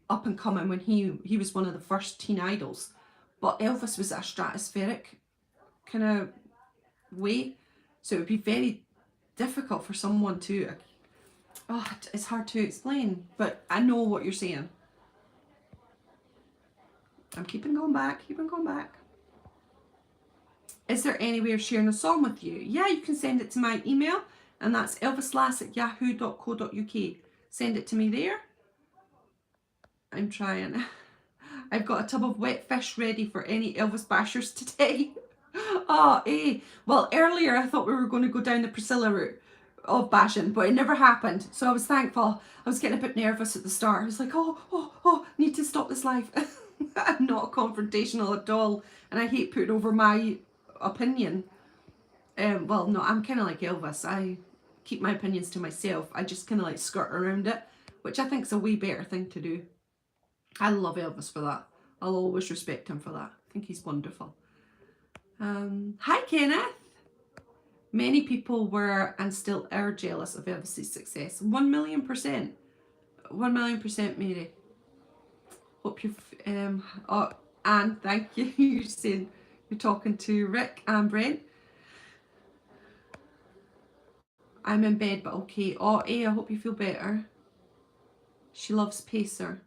up and coming when he was one of the first teen idols, but Elvis was a stratospheric kind of way, so it would be very difficult for someone to, it's hard to explain, but I know what you're saying. I'm keeping going back. Is there any way of sharing a song with you? Yeah, you can send it to my email, and that's elvislass@yahoo.co.uk. Send it to me there. I'm trying. I've got a tub of wet fish ready for any Elvis bashers today. Oh, eh. Well, earlier I thought we were going to go down the Priscilla route of bashing, but it never happened. So I was thankful. I was getting a bit nervous at the start. I was like, need to stop this live. I'm not confrontational at all, and I hate putting over my opinion. Well, no, I'm kind of like Elvis. I keep my opinions to myself. I just kind of like skirt around it, which I think is a way better thing to do. I love Elvis for that. I'll always respect him for that. I think he's wonderful. Hi, Kenneth. Many people were and still are jealous of Elvis's success. 1,000,000%. 1,000,000%, Mary. Hope you've... oh, Anne, thank you. You're saying you're talking to Rick and Brent. I'm in bed, but okay. Oh, I hope you feel better. She loves Pacer.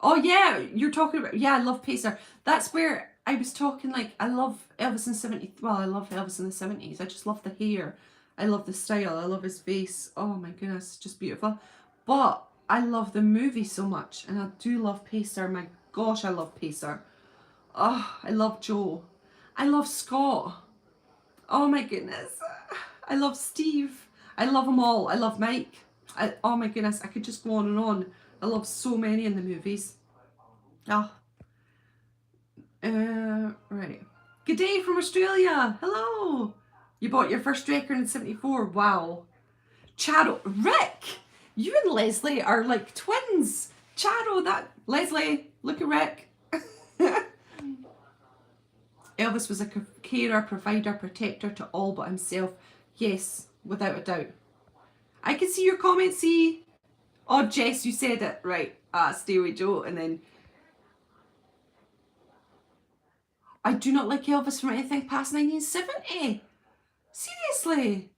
Oh, yeah, you're talking about... Yeah, I love Pacer. That's where I was talking, like, I love Elvis in the 70s. Well, I love Elvis in the 70s. I just love the hair. I love the style. I love his face. Oh, my goodness, just beautiful. But I love the movie so much, and I do love Pacer. My gosh, I love Pacer. Oh, I love Joe. I love Scott. Oh, my goodness. I love Steve. I love them all. I love Mike. Oh, my goodness, I could just go on and on. I love so many in the movies. Oh. Right. Good day from Australia. Hello. You bought your first record in 74. Wow. Charo. Rick! You and Leslie are like twins. Charo, that... Leslie, look at Rick. Elvis was a carer, provider, protector to all but himself. Yes, without a doubt. I can see your comment, see... Oh, Jess, you said it. Right. Stay with Joe. And then... I do not like Elvis from anything past 1970. Seriously.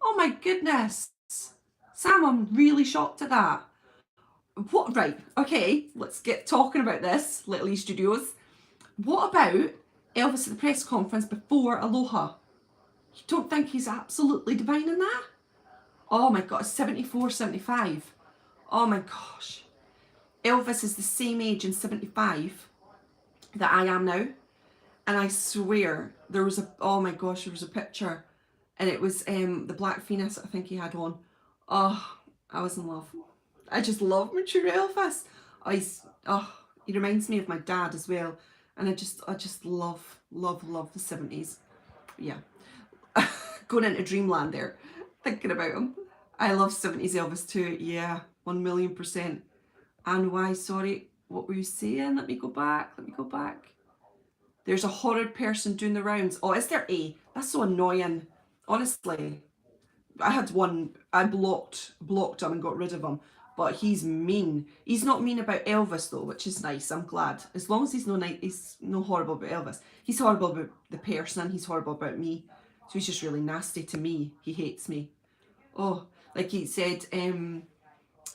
Oh my goodness. Sam, I'm really shocked at that. What? Right. Okay. Let's get talking about this, Little E Studios. What about Elvis at the press conference before Aloha? You don't think he's absolutely divine in that? Oh my God. 74, 75. Oh my gosh. Elvis is the same age in 75 that I am now. And I swear there was oh my gosh, there was a picture and it was the Black Phoenix I think he had on. Oh, I was in love. I just love mature Elvis. He reminds me of my dad as well. And I just love the 70s. Yeah. Going into dreamland there, thinking about him. I love 70s Elvis too. Yeah, 1,000,000%. And why, sorry, what were you saying? Let me go back. There's a horrid person doing the rounds. Oh, is there a? That's so annoying. Honestly. I had one, I blocked him and got rid of him. But he's mean. He's not mean about Elvis though, which is nice. I'm glad. As long as he's no horrible about Elvis. He's horrible about the person. He's horrible about me. So he's just really nasty to me. He hates me. Oh, like he said,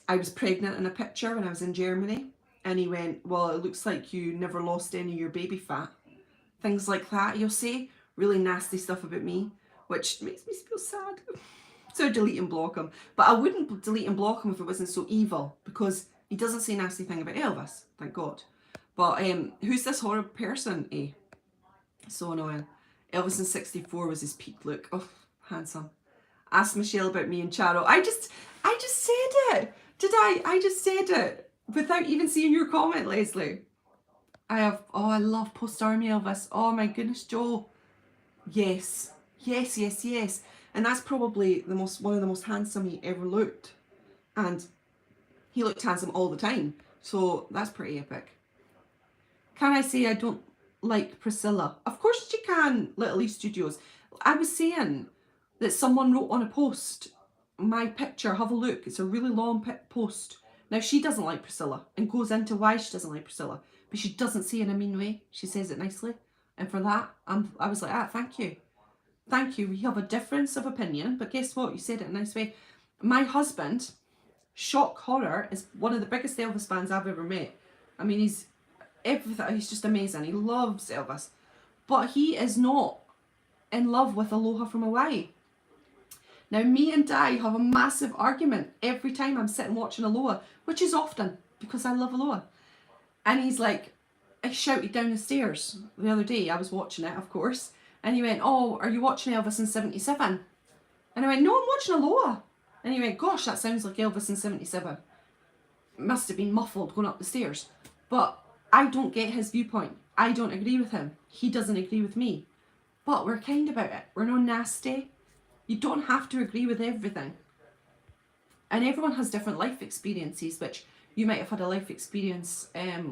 I was pregnant in a picture when I was in Germany. And he went, well, it looks like you never lost any of your baby fat. Things like that, he'll say. Really nasty stuff about me, which makes me feel sad. So I delete and block him. But I wouldn't delete and block him if it wasn't so evil, because he doesn't say a nasty thing about Elvis, thank God. But who's this horrible person, eh? So annoying. Elvis in 64 was his peak look. Oh, handsome. Ask Michelle about me and Charo. I just said it. Did I? I just said it without even seeing your comment, Leslie. I love post-army Elvis. Oh my goodness, Joe. Yes. And that's probably one of the most handsome he ever looked. And he looked handsome all the time. So that's pretty epic. Can I say I don't like Priscilla? Of course you can, Little E Studios. I was saying that someone wrote on a post, my picture, have a look. It's a really long post. Now she doesn't like Priscilla and goes into why she doesn't like Priscilla. But she doesn't say it in a mean way. She says it nicely. And for that, I was like, thank you. Thank you. We have a difference of opinion. But guess what? You said it in a nice way. My husband, shock horror, is one of the biggest Elvis fans I've ever met. I mean, he's just amazing. He loves Elvis. but he is not in love with Aloha from Hawaii. Now, me and Di have a massive argument every time I'm sitting watching Aloha, which is often because I love Aloha. And he's like, I shouted down the stairs the other day. I was watching it, of course. And he went, oh, are you watching Elvis in 77? And I went, no, I'm watching Aloha. And he went, gosh, that sounds like Elvis in 77. Must have been muffled going up the stairs. But I don't get his viewpoint. I don't agree with him. He doesn't agree with me. But we're kind about it. We're not nasty. You don't have to agree with everything. And everyone has different life experiences, which you might have had a life experience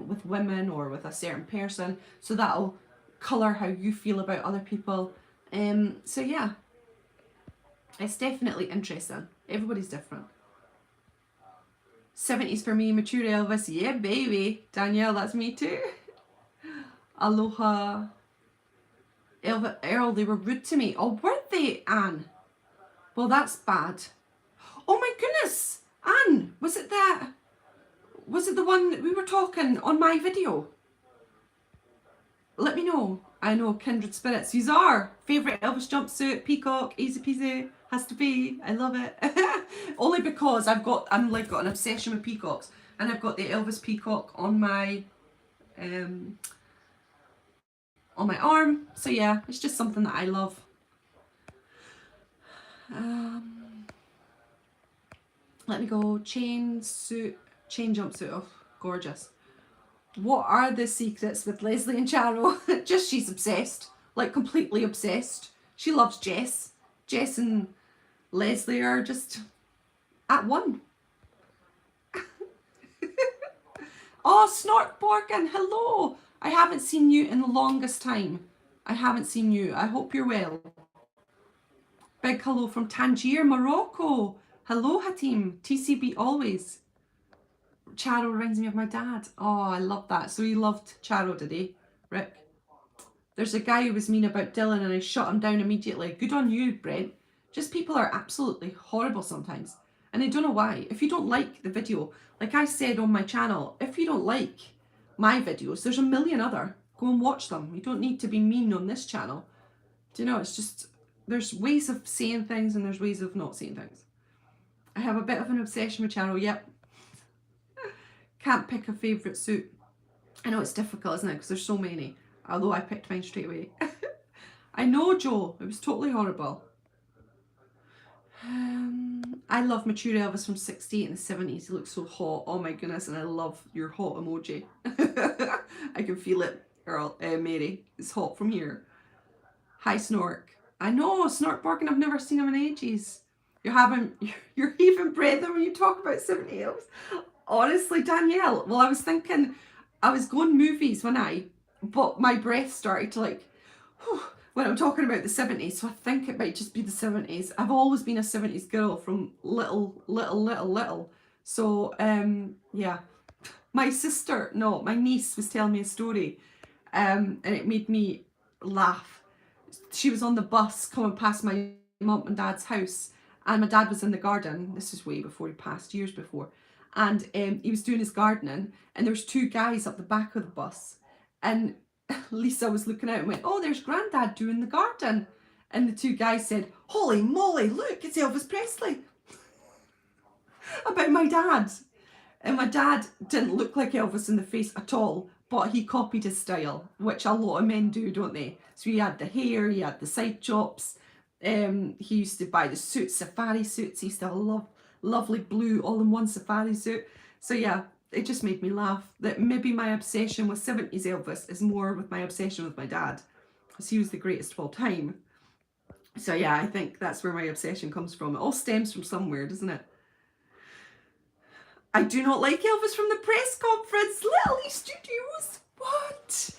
with women or with a certain person. So that'll colour how you feel about other people. So yeah, it's definitely interesting. Everybody's different. 70s for me, mature Elvis. Yeah, baby. Danielle, that's me too. Aloha. Elvis, Earl, they were rude to me. Oh, were they, Anne? Well, that's bad. Oh my goodness. Anne, was it the one that we were talking on my video? Let me know. I know, kindred spirits. Yous are. Favourite Elvis jumpsuit, peacock, easy peasy. Has to be. I love it. Only because got an obsession with peacocks. And I've got the Elvis peacock on my arm. So yeah, it's just something that I love. Let me go. Chain jumpsuit. Oh, gorgeous. What are the secrets with Leslie and Charo? Just she's obsessed. Like completely obsessed. She loves Jess. Jess and Leslie are just at one. Oh, Snortborgen, hello. I haven't seen you in the longest time. I haven't seen you. I hope you're well. Big hello from Tangier, Morocco. Hello, Hatim. TCB always. Charo reminds me of my dad. Oh, I love that. So he loved Charo, did he, Rick? There's a guy who was mean about Dylan and I shut him down immediately. Good on you, Brent. Just people are absolutely horrible sometimes. And I don't know why. If you don't like the video, like I said on my channel, if you don't like my videos, there's a million other. Go and watch them. You don't need to be mean on this channel. Do you know, it's just, there's ways of saying things and there's ways of not saying things. I have a bit of an obsession with Charo, yep. Can't pick a favourite suit. I know it's difficult, isn't it? Because there's so many. Although I picked mine straight away. I know, Joe. It was totally horrible. I love mature Elvis from 68 and the 70s. He looks so hot. Oh my goodness. And I love your hot emoji. I can feel it, Earl. Mary. It's hot from here. Hi, Snork. I know, Snortborg, and I've never seen him in ages. You're even breathing when you talk about 70 Elvis. Honestly, Danielle, well, I was thinking, I was going movies but my breath started to like, whew, when I'm talking about the 70s, so I think it might just be the 70s. I've always been a 70s girl from little. So, yeah. My niece was telling me a story, and it made me laugh. She was on the bus coming past my mum and dad's house, and my dad was in the garden. This is way before he passed, years before. And he was doing his gardening, and there was two guys up the back of the bus. And Lisa was looking out and went, oh, there's Granddad doing the garden. And the two guys said, holy moly, look, it's Elvis Presley. About my dad. And my dad didn't look like Elvis in the face at all, but he copied his style, which a lot of men do, don't they? So he had the hair, he had the side chops. He used to buy the suits, safari suits. He used to have a lovely blue all-in-one safari suit. So yeah, it just made me laugh that maybe my obsession with 70s Elvis is more with my obsession with my dad, because he was the greatest of all time. So yeah, I think that's where my obsession comes from. It all stems from somewhere, doesn't it? I do not like Elvis from the press conference. Lily Studios. What?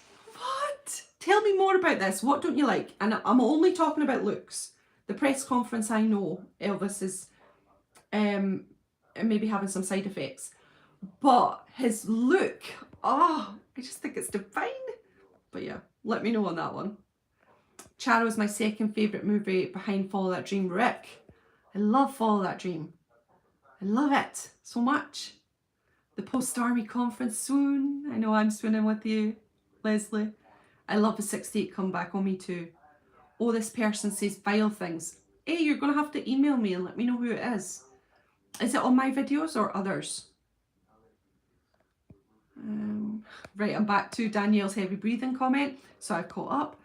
Tell me more about this. What don't you like? And I'm only talking about looks. The press conference, I know Elvis is maybe having some side effects, but his look, oh, I just think it's divine. But yeah, let me know on that one. Charo is my second favourite movie behind Follow That Dream. Rick, I love Follow That Dream. I love it so much. The post-army conference, swoon. I know I'm swooning with you, Leslie. I love the 68 comeback on me too. Oh, this person says vile things. Hey, you're going to have to email me and let me know who it is. Is it on my videos or others? Right, I'm back to Danielle's heavy breathing comment, so I caught up.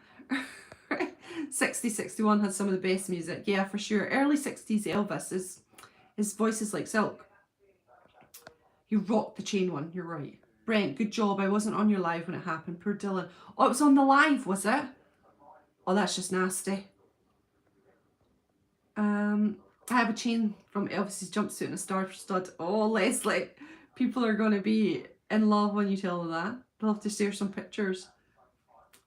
6061 had some of the best music. Yeah, for sure. Early 60s Elvis, his voice is like silk. You rocked the chain one, you're right. Brent, good job. I wasn't on your live when it happened. Poor Dylan. Oh, it was on the live, was it? Oh, that's just nasty. I have a chain from Elvis's jumpsuit and a star stud. Oh, Leslie, people are going to be in love when you tell them that. They'll have to share some pictures.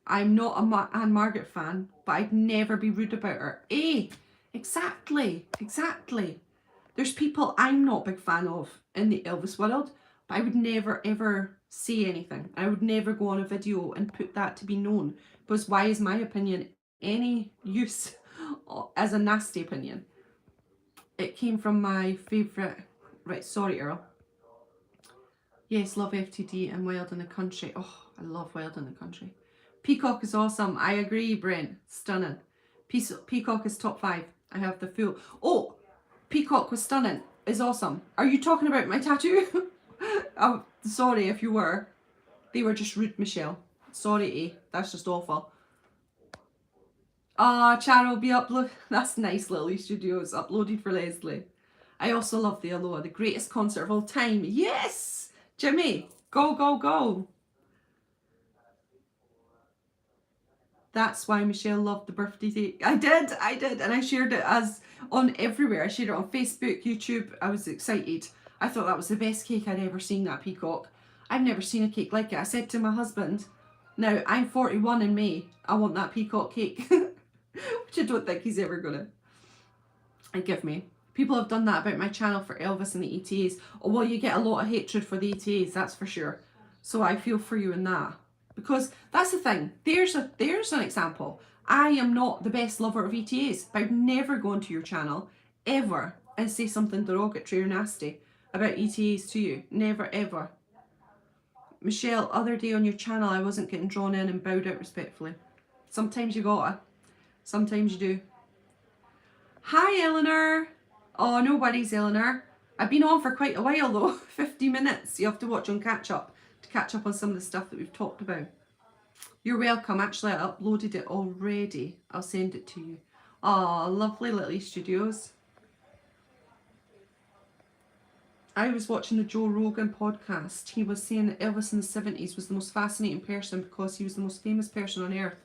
I'm not a Anne Margaret fan, but I'd never be rude about her. Exactly. There's people I'm not a big fan of in the Elvis world, but I would never ever say anything. I would never go on a video and put that to be known, because why is my opinion any use as a nasty opinion? It came from my favourite. Right, sorry, Earl. Yes, love FTD and Wild in the Country. Oh, I love Wild in the Country. Peacock is awesome. I agree, Brent. Stunning. Peacock is top 5. I have the full. Oh, Peacock was stunning. Is awesome. Are you talking about my tattoo? I'm sorry if you were. They were just rude, Michelle. Sorry, That's just awful. Ah, channel be uploaded. That's nice, Lily Studios. Uploaded for Leslie. I also love the Aloha, the greatest concert of all time. Yes! Jimmy, go, go, go. That's why Michelle loved the birthday cake. I did. And I shared it as on everywhere. I shared it on Facebook, YouTube. I was excited. I thought that was the best cake I'd ever seen, that peacock. I've never seen a cake like it. I said to my husband, now I'm 41 in May. I want that peacock cake. Which I don't think he's ever gonna give me. People have done that about my channel for Elvis and the ETAs. Oh, well, you get a lot of hatred for the ETAs, that's for sure. So I feel for you in that. Because that's the thing. There's an example. I am not the best lover of ETAs, but I'd never go onto your channel, ever, and say something derogatory or nasty about ETAs to you. Never, ever. Michelle, other day on your channel, I wasn't getting drawn in and bowed out respectfully. Sometimes you gotta. Sometimes you do. Hi, Eleanor. Oh, no worries, Eleanor. I've been on for quite a while, though. 50 minutes. You have to watch on catch up to catch up on some of the stuff that we've talked about. You're welcome. Actually, I uploaded it already. I'll send it to you. Oh, lovely Little Studios. I was watching the Joe Rogan podcast. He was saying that Elvis in the 70s was the most fascinating person because he was the most famous person on earth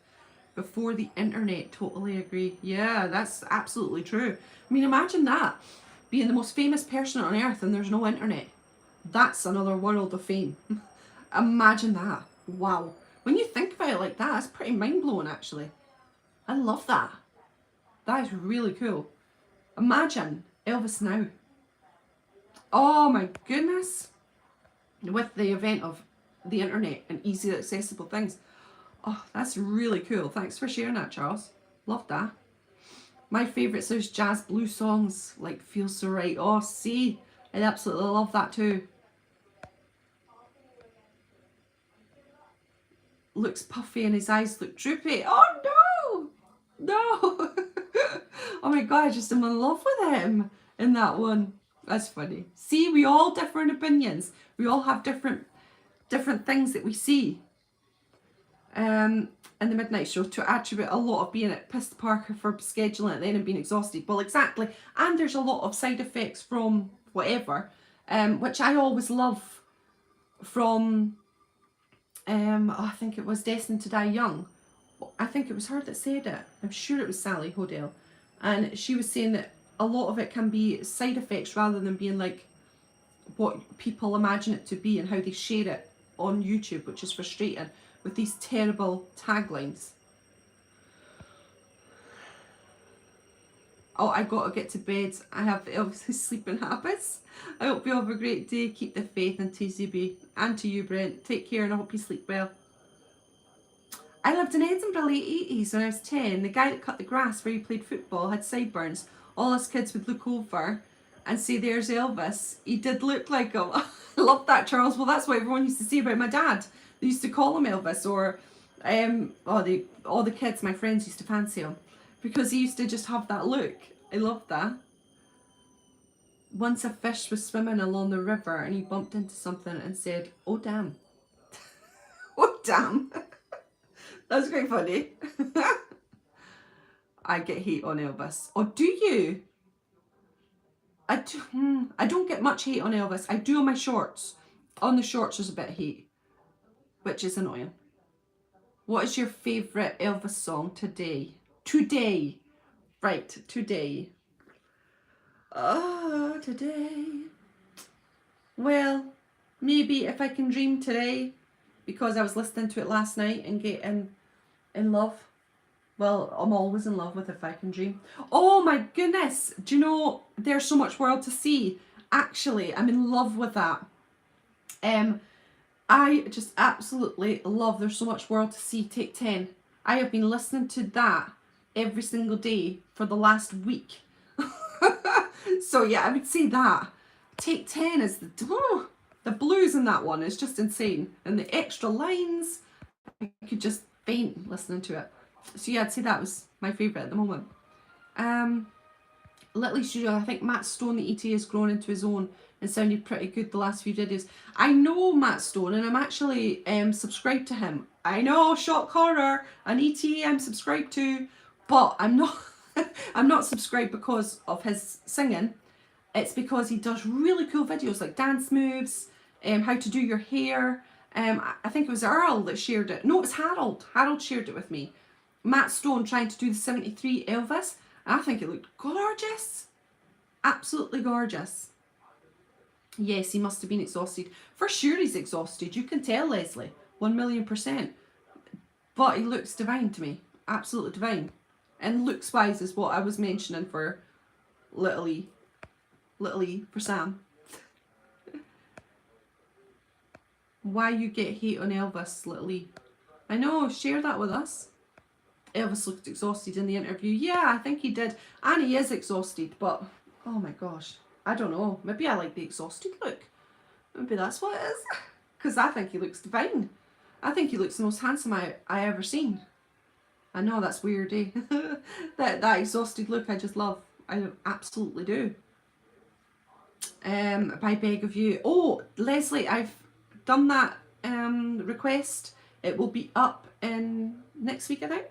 before the internet. Totally agree. Yeah, that's absolutely true. I mean, imagine that. Being the most famous person on earth and there's no internet. That's another world of fame. Imagine that. Wow. When you think about it like that, it's pretty mind-blowing, actually. I love that. That is really cool. Imagine Elvis now. Oh my goodness. With the event of the internet and easy accessible things. Oh, that's really cool. Thanks for sharing that, Charles. Love that. My favourites are jazz blues songs, like Feels So Right. Oh, see, I absolutely love that too. Looks puffy and his eyes look droopy. Oh no! No! Oh my god, I just am in love with him in that one. That's funny. See, we all different opinions. We all have different things that we see. In the Midnight Show, to attribute a lot of being at pissed Parker for scheduling it then and being exhausted. Well, exactly. And there's a lot of side effects from whatever, which I always love from, I think it was Destined to Die Young. I think it was her that said it. I'm sure it was Sally Hodell. And she was saying that a lot of it can be side effects rather than being like what people imagine it to be and how they share it on YouTube, which is frustrating with these terrible taglines. Oh, I gotta get to bed. I have Elvis' sleeping habits. I hope you have a great day. Keep the faith in TCB. And to you, Brent. Take care and I hope you sleep well. I lived in Edinburgh late 80s when I was 10. The guy that cut the grass where he played football had sideburns. All us kids would look over and say, there's Elvis. He did look like him. I love that, Charles. Well, that's what everyone used to say about my dad. They used to call him Elvis, or All the kids, my friends, used to fancy him because he used to just have that look. I loved that. Once a fish was swimming along the river and he bumped into something and said, "Oh damn." Oh damn. That's quite funny. I get hate on Elvis. Oh, do you? I don't get much hate on Elvis. I do on my shorts. On the shorts there's a bit of hate, which is annoying. What is your favourite Elvis song today? Today. Right, today. Oh, today. Well, maybe If I Can Dream today, because I was listening to it last night and getting in love. Well, I'm always in love with If I Can Dream. Oh my goodness. Do you know, There's So Much World to See? Actually, I'm in love with that. I just absolutely love There's So Much World to See, Take 10. I have been listening to that every single day for the last week. So yeah, I would say that. Take 10 is the blues in that one is just insane. And the extra lines, I could just faint listening to it. So yeah, I'd say that was my favourite at the moment. Little Studio, I think Matt Stone, the ET, has grown into his own and sounded pretty good the last few videos. I know Matt Stone and I'm actually subscribed to him. I know, shock horror, an ET I'm subscribed to, but I'm not I'm not subscribed because of his singing. It's because he does really cool videos like dance moves, how to do your hair. I think it was Earl that shared it. No, it was Harold. Harold shared it with me. Matt Stone trying to do the 73 Elvis. I think it looked gorgeous. Absolutely gorgeous. Yes, he must have been exhausted. For sure he's exhausted. You can tell, Leslie. 1,000,000%. But he looks divine to me. Absolutely divine. And looks wise is what I was mentioning for Little E. Little E for Sam. Why you get hate on Elvis, Little E? I know, share that with us. Elvis looked exhausted in the interview. Yeah, I think he did. And he is exhausted, but oh my gosh. I don't know. Maybe I like the exhausted look. Maybe that's what it is. Because I think he looks divine. I think he looks the most handsome I ever seen. I know that's weird, eh? that exhausted look I just love. I absolutely do. By beg of you. Oh, Leslie, I've done that request. It will be up in next week, I think.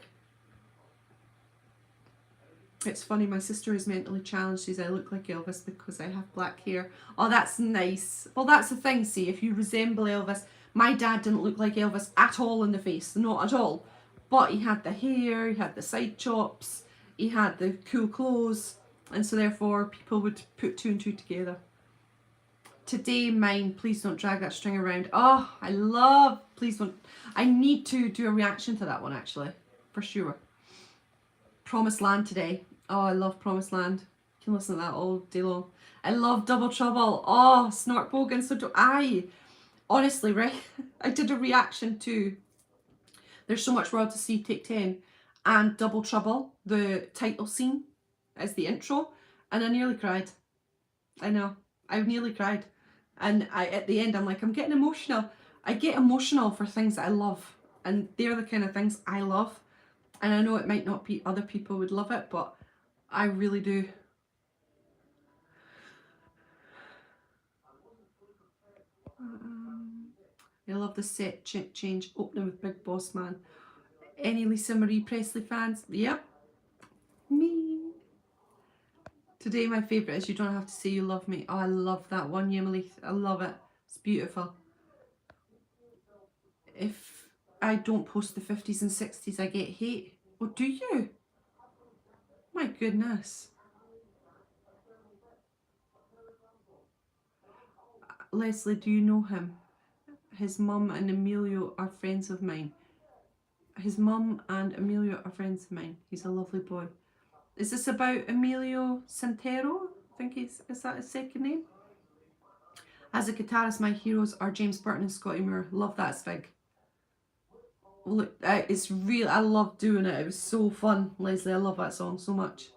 It's funny, my sister is mentally challenged. She says I look like Elvis because I have black hair. Oh, that's nice. Well, that's the thing, see, if you resemble Elvis. My dad didn't look like Elvis at all in the face, not at all. But he had the hair, he had the side chops, he had the cool clothes, and so therefore people would put two and two together. Today, mine, please don't drag that string around. Oh, I love, please don't. I need to do a reaction to that one, actually, for sure. Promised Land today. Oh, I love Promised Land. You can listen to that all day long. I love Double Trouble. Oh, Snort Bogan, so do I. Honestly, right? I did a reaction to There's So Much World to See, Take 10, and Double Trouble, the title scene as the intro, and I nearly cried. I know. I nearly cried. And at the end, I'm like, I'm getting emotional. I get emotional for things that I love, and they're the kind of things I love. And I know it might not be other people would love it, but I really do. I love the set change opening with Big Boss Man. Any Lisa Marie Presley fans? Yep. Me. Today my favourite is You Don't Have to Say You Love Me. Oh, I love that one, Yemily. I love it. It's beautiful. If I don't post the 50s and 60s, I get hate. Oh, do you? My goodness. Leslie, do you know him? His mum and Emilio are friends of mine. His mum and Emilio are friends of mine. He's a lovely boy. Is this about Emilio Santero? I think is that his second name? As a guitarist, my heroes are James Burton and Scotty Moore. Love that, Svig. Look, it's real. I love doing it. It was so fun, Leslie. I love that song so much.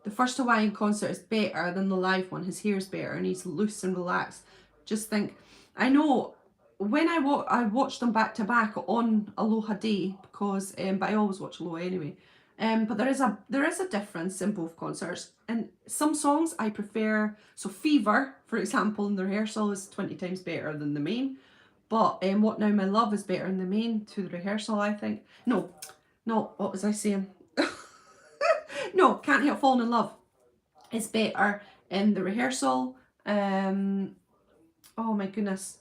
The first Hawaiian concert is better than the live one. His hair's better and he's loose and relaxed. Just think, I know when I watched them back to back on Aloha Day because but I always watch Aloha anyway. But there is a difference in both concerts, and some songs I prefer. So Fever, for example, in the rehearsal is 20 times better than the main. But What Now My Love is better in the main to the rehearsal, I think. No, what was I saying? No, Can't Help Falling in Love is better in the rehearsal. Oh my goodness.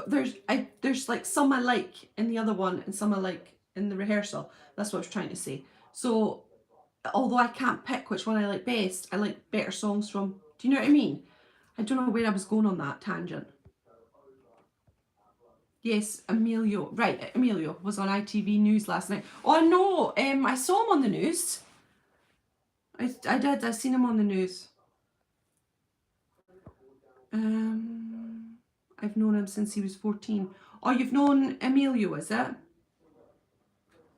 There's like some I like in the other one and some I like in the rehearsal. That's what I was trying to say. So although I can't pick which one I like best, I like better songs from. Do you know what I mean? I don't know where I was going on that tangent. Yes, Emilio. Right, Emilio was on ITV News last night. Oh no, I saw him on the news. I did. I seen him on the news. I've known him since he was 14. Oh, you've known Emilio, is it?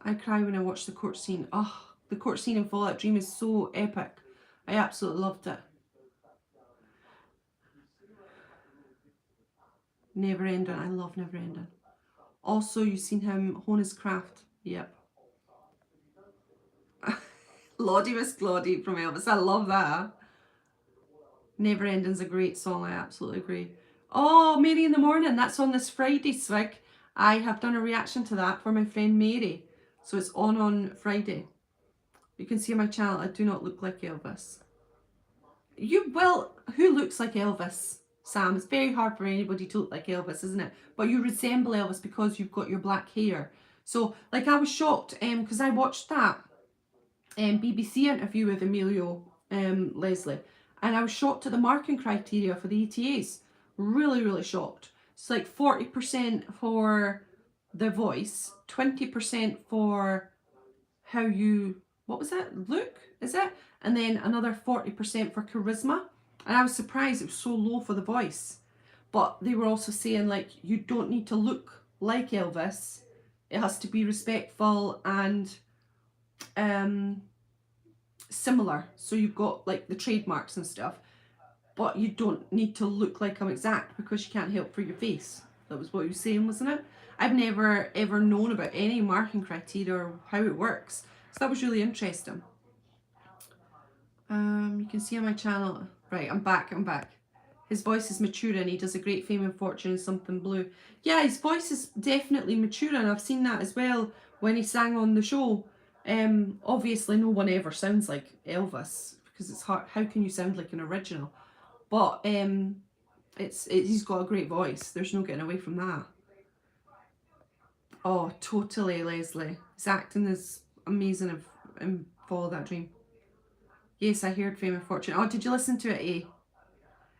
I cry when I watch the court scene. Oh, the court scene in Fallout Dream is so epic. I absolutely loved it. Never Ending. I love Never Ending. Also, you've seen him hone his craft. Yep. Lottie Miss Claudie from Elvis. I love that. Never Ending's a great song. I absolutely agree. Oh, Mary in the Morning. That's on this Friday, Swig. I have done a reaction to that for my friend Mary. So it's on Friday. You can see on my channel, I do not look like Elvis. You will. Who looks like Elvis, Sam? It's very hard for anybody to look like Elvis, isn't it? But you resemble Elvis because you've got your black hair. So, like, I was shocked because I watched that BBC interview with Emilio Leslie, and I was shocked at the marking criteria for the ETAs. Really, really shocked. It's like 40% for the voice, 20% for how you, what was it? Look, is it? And then another 40% for charisma. And I was surprised it was so low for the voice. But they were also saying, like, you don't need to look like Elvis. It has to be respectful and similar. So you've got like the trademarks and stuff. But you don't need to look like I'm exact because you can't help for your face. That was what he was saying, wasn't it? I've never ever known about any marking criteria or how it works. So that was really interesting. You can see on my channel. Right, I'm back. His voice is maturing. He does a great Fame and Fortune and Something Blue. Yeah, his voice is definitely maturing. I've seen that as well when he sang on the show. Obviously no one ever sounds like Elvis because it's hard. How can you sound like an original? But he's got a great voice. There's no getting away from that. Oh, totally, Leslie. His acting is amazing in Follow That Dream. Yes, I heard Fame and Fortune. Oh, did you listen to it, eh?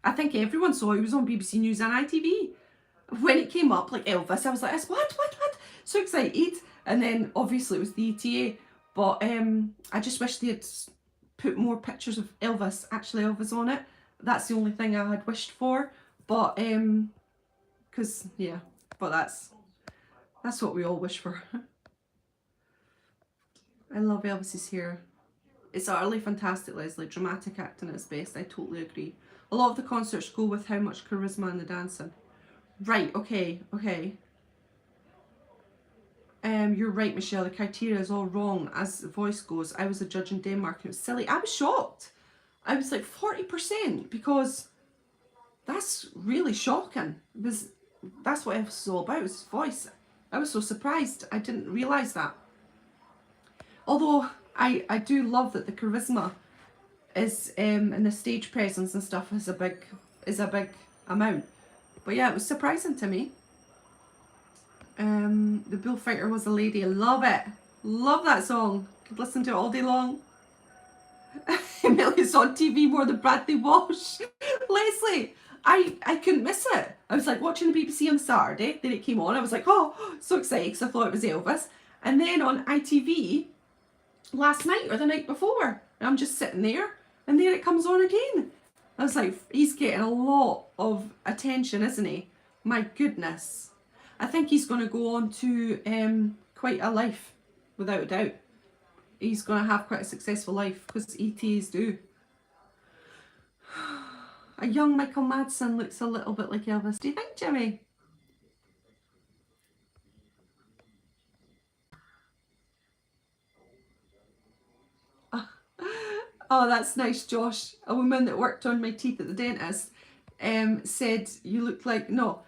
I think everyone saw it. It was on BBC News and ITV. When it came up, like Elvis, I was like, what? So excited. And then obviously it was the ETA. But I just wish they had put more pictures of Elvis, actually Elvis on it. That's the only thing I had wished for. But, because, yeah, but that's what we all wish for. I love Elvis's hair. It's utterly fantastic, Leslie. Dramatic acting at its best. I totally agree. A lot of the concerts go with how much charisma in the dancing. Right, okay. You're right, Michelle. The criteria is all wrong as the voice goes. I was a judge in Denmark and it was silly. I was shocked. I was like 40% because that's really shocking. That's what Elvis is all about, his voice. I was so surprised. I didn't realise that. Although I do love that the charisma is and the stage presence and stuff is a big amount. But yeah, it was surprising to me. The Bullfighter Was a Lady. Love it. Love that song. Could listen to it all day long. Emilia's on TV more than Bradley Walsh. Leslie, I couldn't miss it. I was like watching the BBC on Saturday. Then it came on. I was like, oh, so excited because I thought it was Elvis. And then on ITV last night or the night before, and I'm just sitting there, and there it comes on again. I was like, he's getting a lot of attention, isn't he? My goodness. I think he's going to go on to quite a life, without a doubt. He's going to have quite a successful life, because ETs do. A young Michael Madsen looks a little bit like Elvis. Do you think, Jimmy? Oh, that's nice, Josh. A woman that worked on my teeth at the dentist said you look like, no,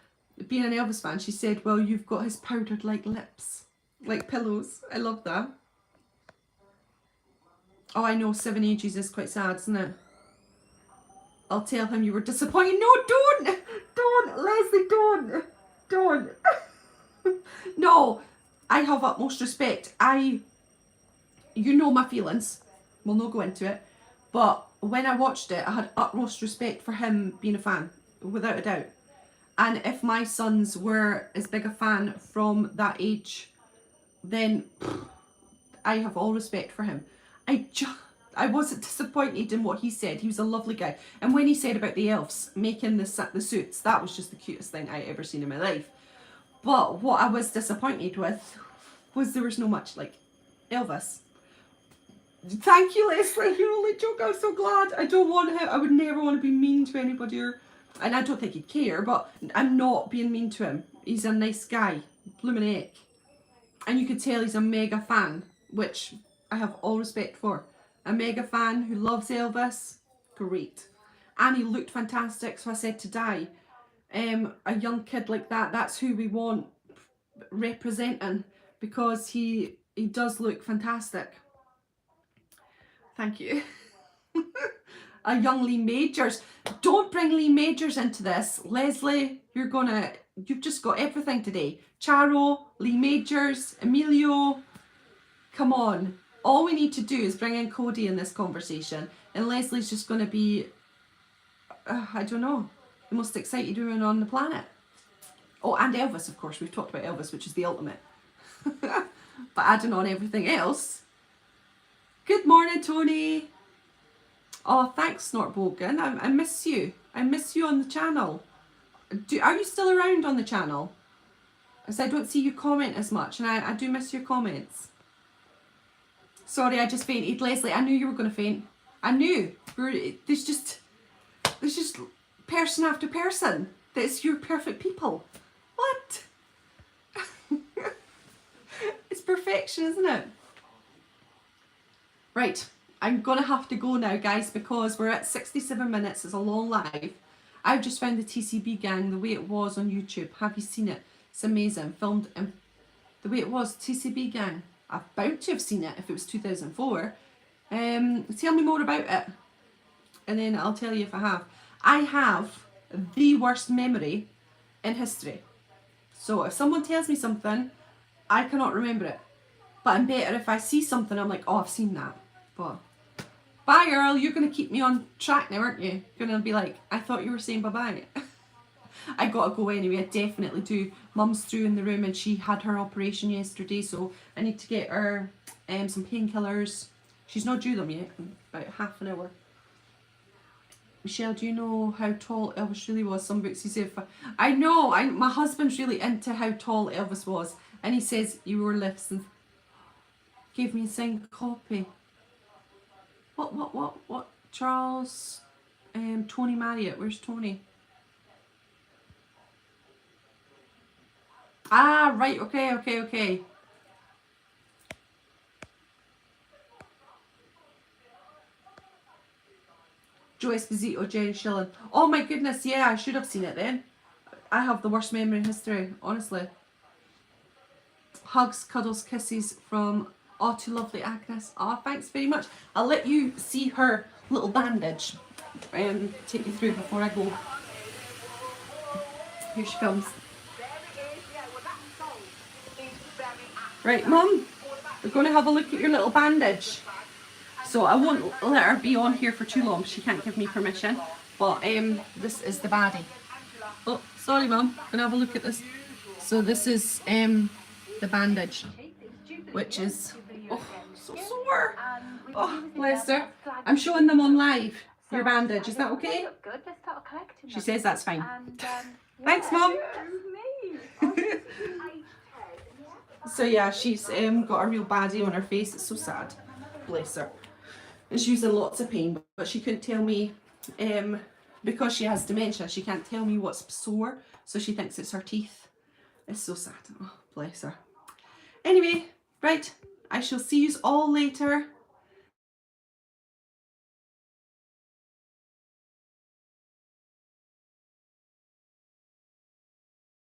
being an Elvis fan, she said, well, you've got his powdered like lips, like pillows. I love that. Oh, I know, 7 ages is quite sad, isn't it? I'll tell him you were disappointed. No, don't, Leslie, don't. No, I have utmost respect. You know my feelings. We'll not go into it. But when I watched it, I had utmost respect for him being a fan, without a doubt. And if my sons were as big a fan from that age, then I have all respect for him. I wasn't disappointed in what he said. He was a lovely guy. And when he said about the elves making the suits, that was just the cutest thing I ever seen in my life. But what I was disappointed with was there was no much like Elvis. Thank you, Leslie. You're only joke. I'm so glad. I don't want him. I would never want to be mean to anybody, and I don't think he'd care. But I'm not being mean to him. He's a nice guy, blooming heck, and you could tell he's a mega fan, which I have all respect for. A mega fan who loves Elvis, great, and he looked fantastic. So I said to Di, a young kid like that's who we want representing, because he does look fantastic. Thank you. A young Lee Majors. Don't bring Lee Majors into this. Leslie, you've just got everything today. Charo, Lee Majors, Emilio. Come on. All we need to do is bring in Cody in this conversation. And Leslie's just going to be, I don't know, the most excited woman on the planet. Oh, and Elvis, of course. We've talked about Elvis, which is the ultimate. But adding on everything else. Good morning, Tony. Oh, thanks, Snortbogan. I miss you. I miss you on the channel. Are you still around on the channel? As I don't see you comment as much, and I do miss your comments. Sorry, I just fainted, Leslie. I knew you were going to faint. I knew. There's just person after person. That's your perfect people. What? It's perfection, isn't it? Right, I'm going to have to go now, guys, because we're at 67 minutes. It's a long live. I've just found the TCB gang the way it was on YouTube. Have you seen it? It's amazing. Filmed the way it was, TCB gang. I'm bound to have seen it if it was 2004. Tell me more about it, and then I'll tell you if I have. I have the worst memory in history. So if someone tells me something, I cannot remember it. But I'm better if I see something, I'm like, oh, I've seen that. But bye, Earl. You're going to keep me on track now, aren't you? You're going to be like, I thought you were saying bye-bye. I got to go anyway. I definitely do. Mum's through in the room and she had her operation yesterday, so I need to get her some painkillers. She's not due them yet, in about half an hour. Michelle, do you know how tall Elvis really was? Some books he said, I know. My husband's really into how tall Elvis was, and he says you were listening. Gave me a signed copy. What? Charles, Tony Marriott. Where's Tony? Ah, right. Okay. Joe Esposito, Jerry Shilling. Oh my goodness, yeah, I should have seen it then. I have the worst memory in history, honestly. Hugs, cuddles, kisses from to lovely Agnes. Oh, thanks very much. I'll let you see her little bandage and take you through before I go. Here she comes. Right, Mum, we're going to have a look at your little bandage. So I won't let her be on here for too long. She can't give me permission. But this is the baddie. Oh, sorry, Mum. Gonna have a look at this. So this is the bandage, which is so sore. Oh, bless her. I'm showing them on live. Your bandage. Is that okay? She says that's fine. Thanks, Mum. So yeah, she's got a real baddie on her face. It's so sad. Bless her. And she's in lots of pain, but she couldn't tell me, because she has dementia, she can't tell me what's sore, so she thinks it's her teeth. It's so sad. Oh, bless her. Anyway, right, I shall see you all later.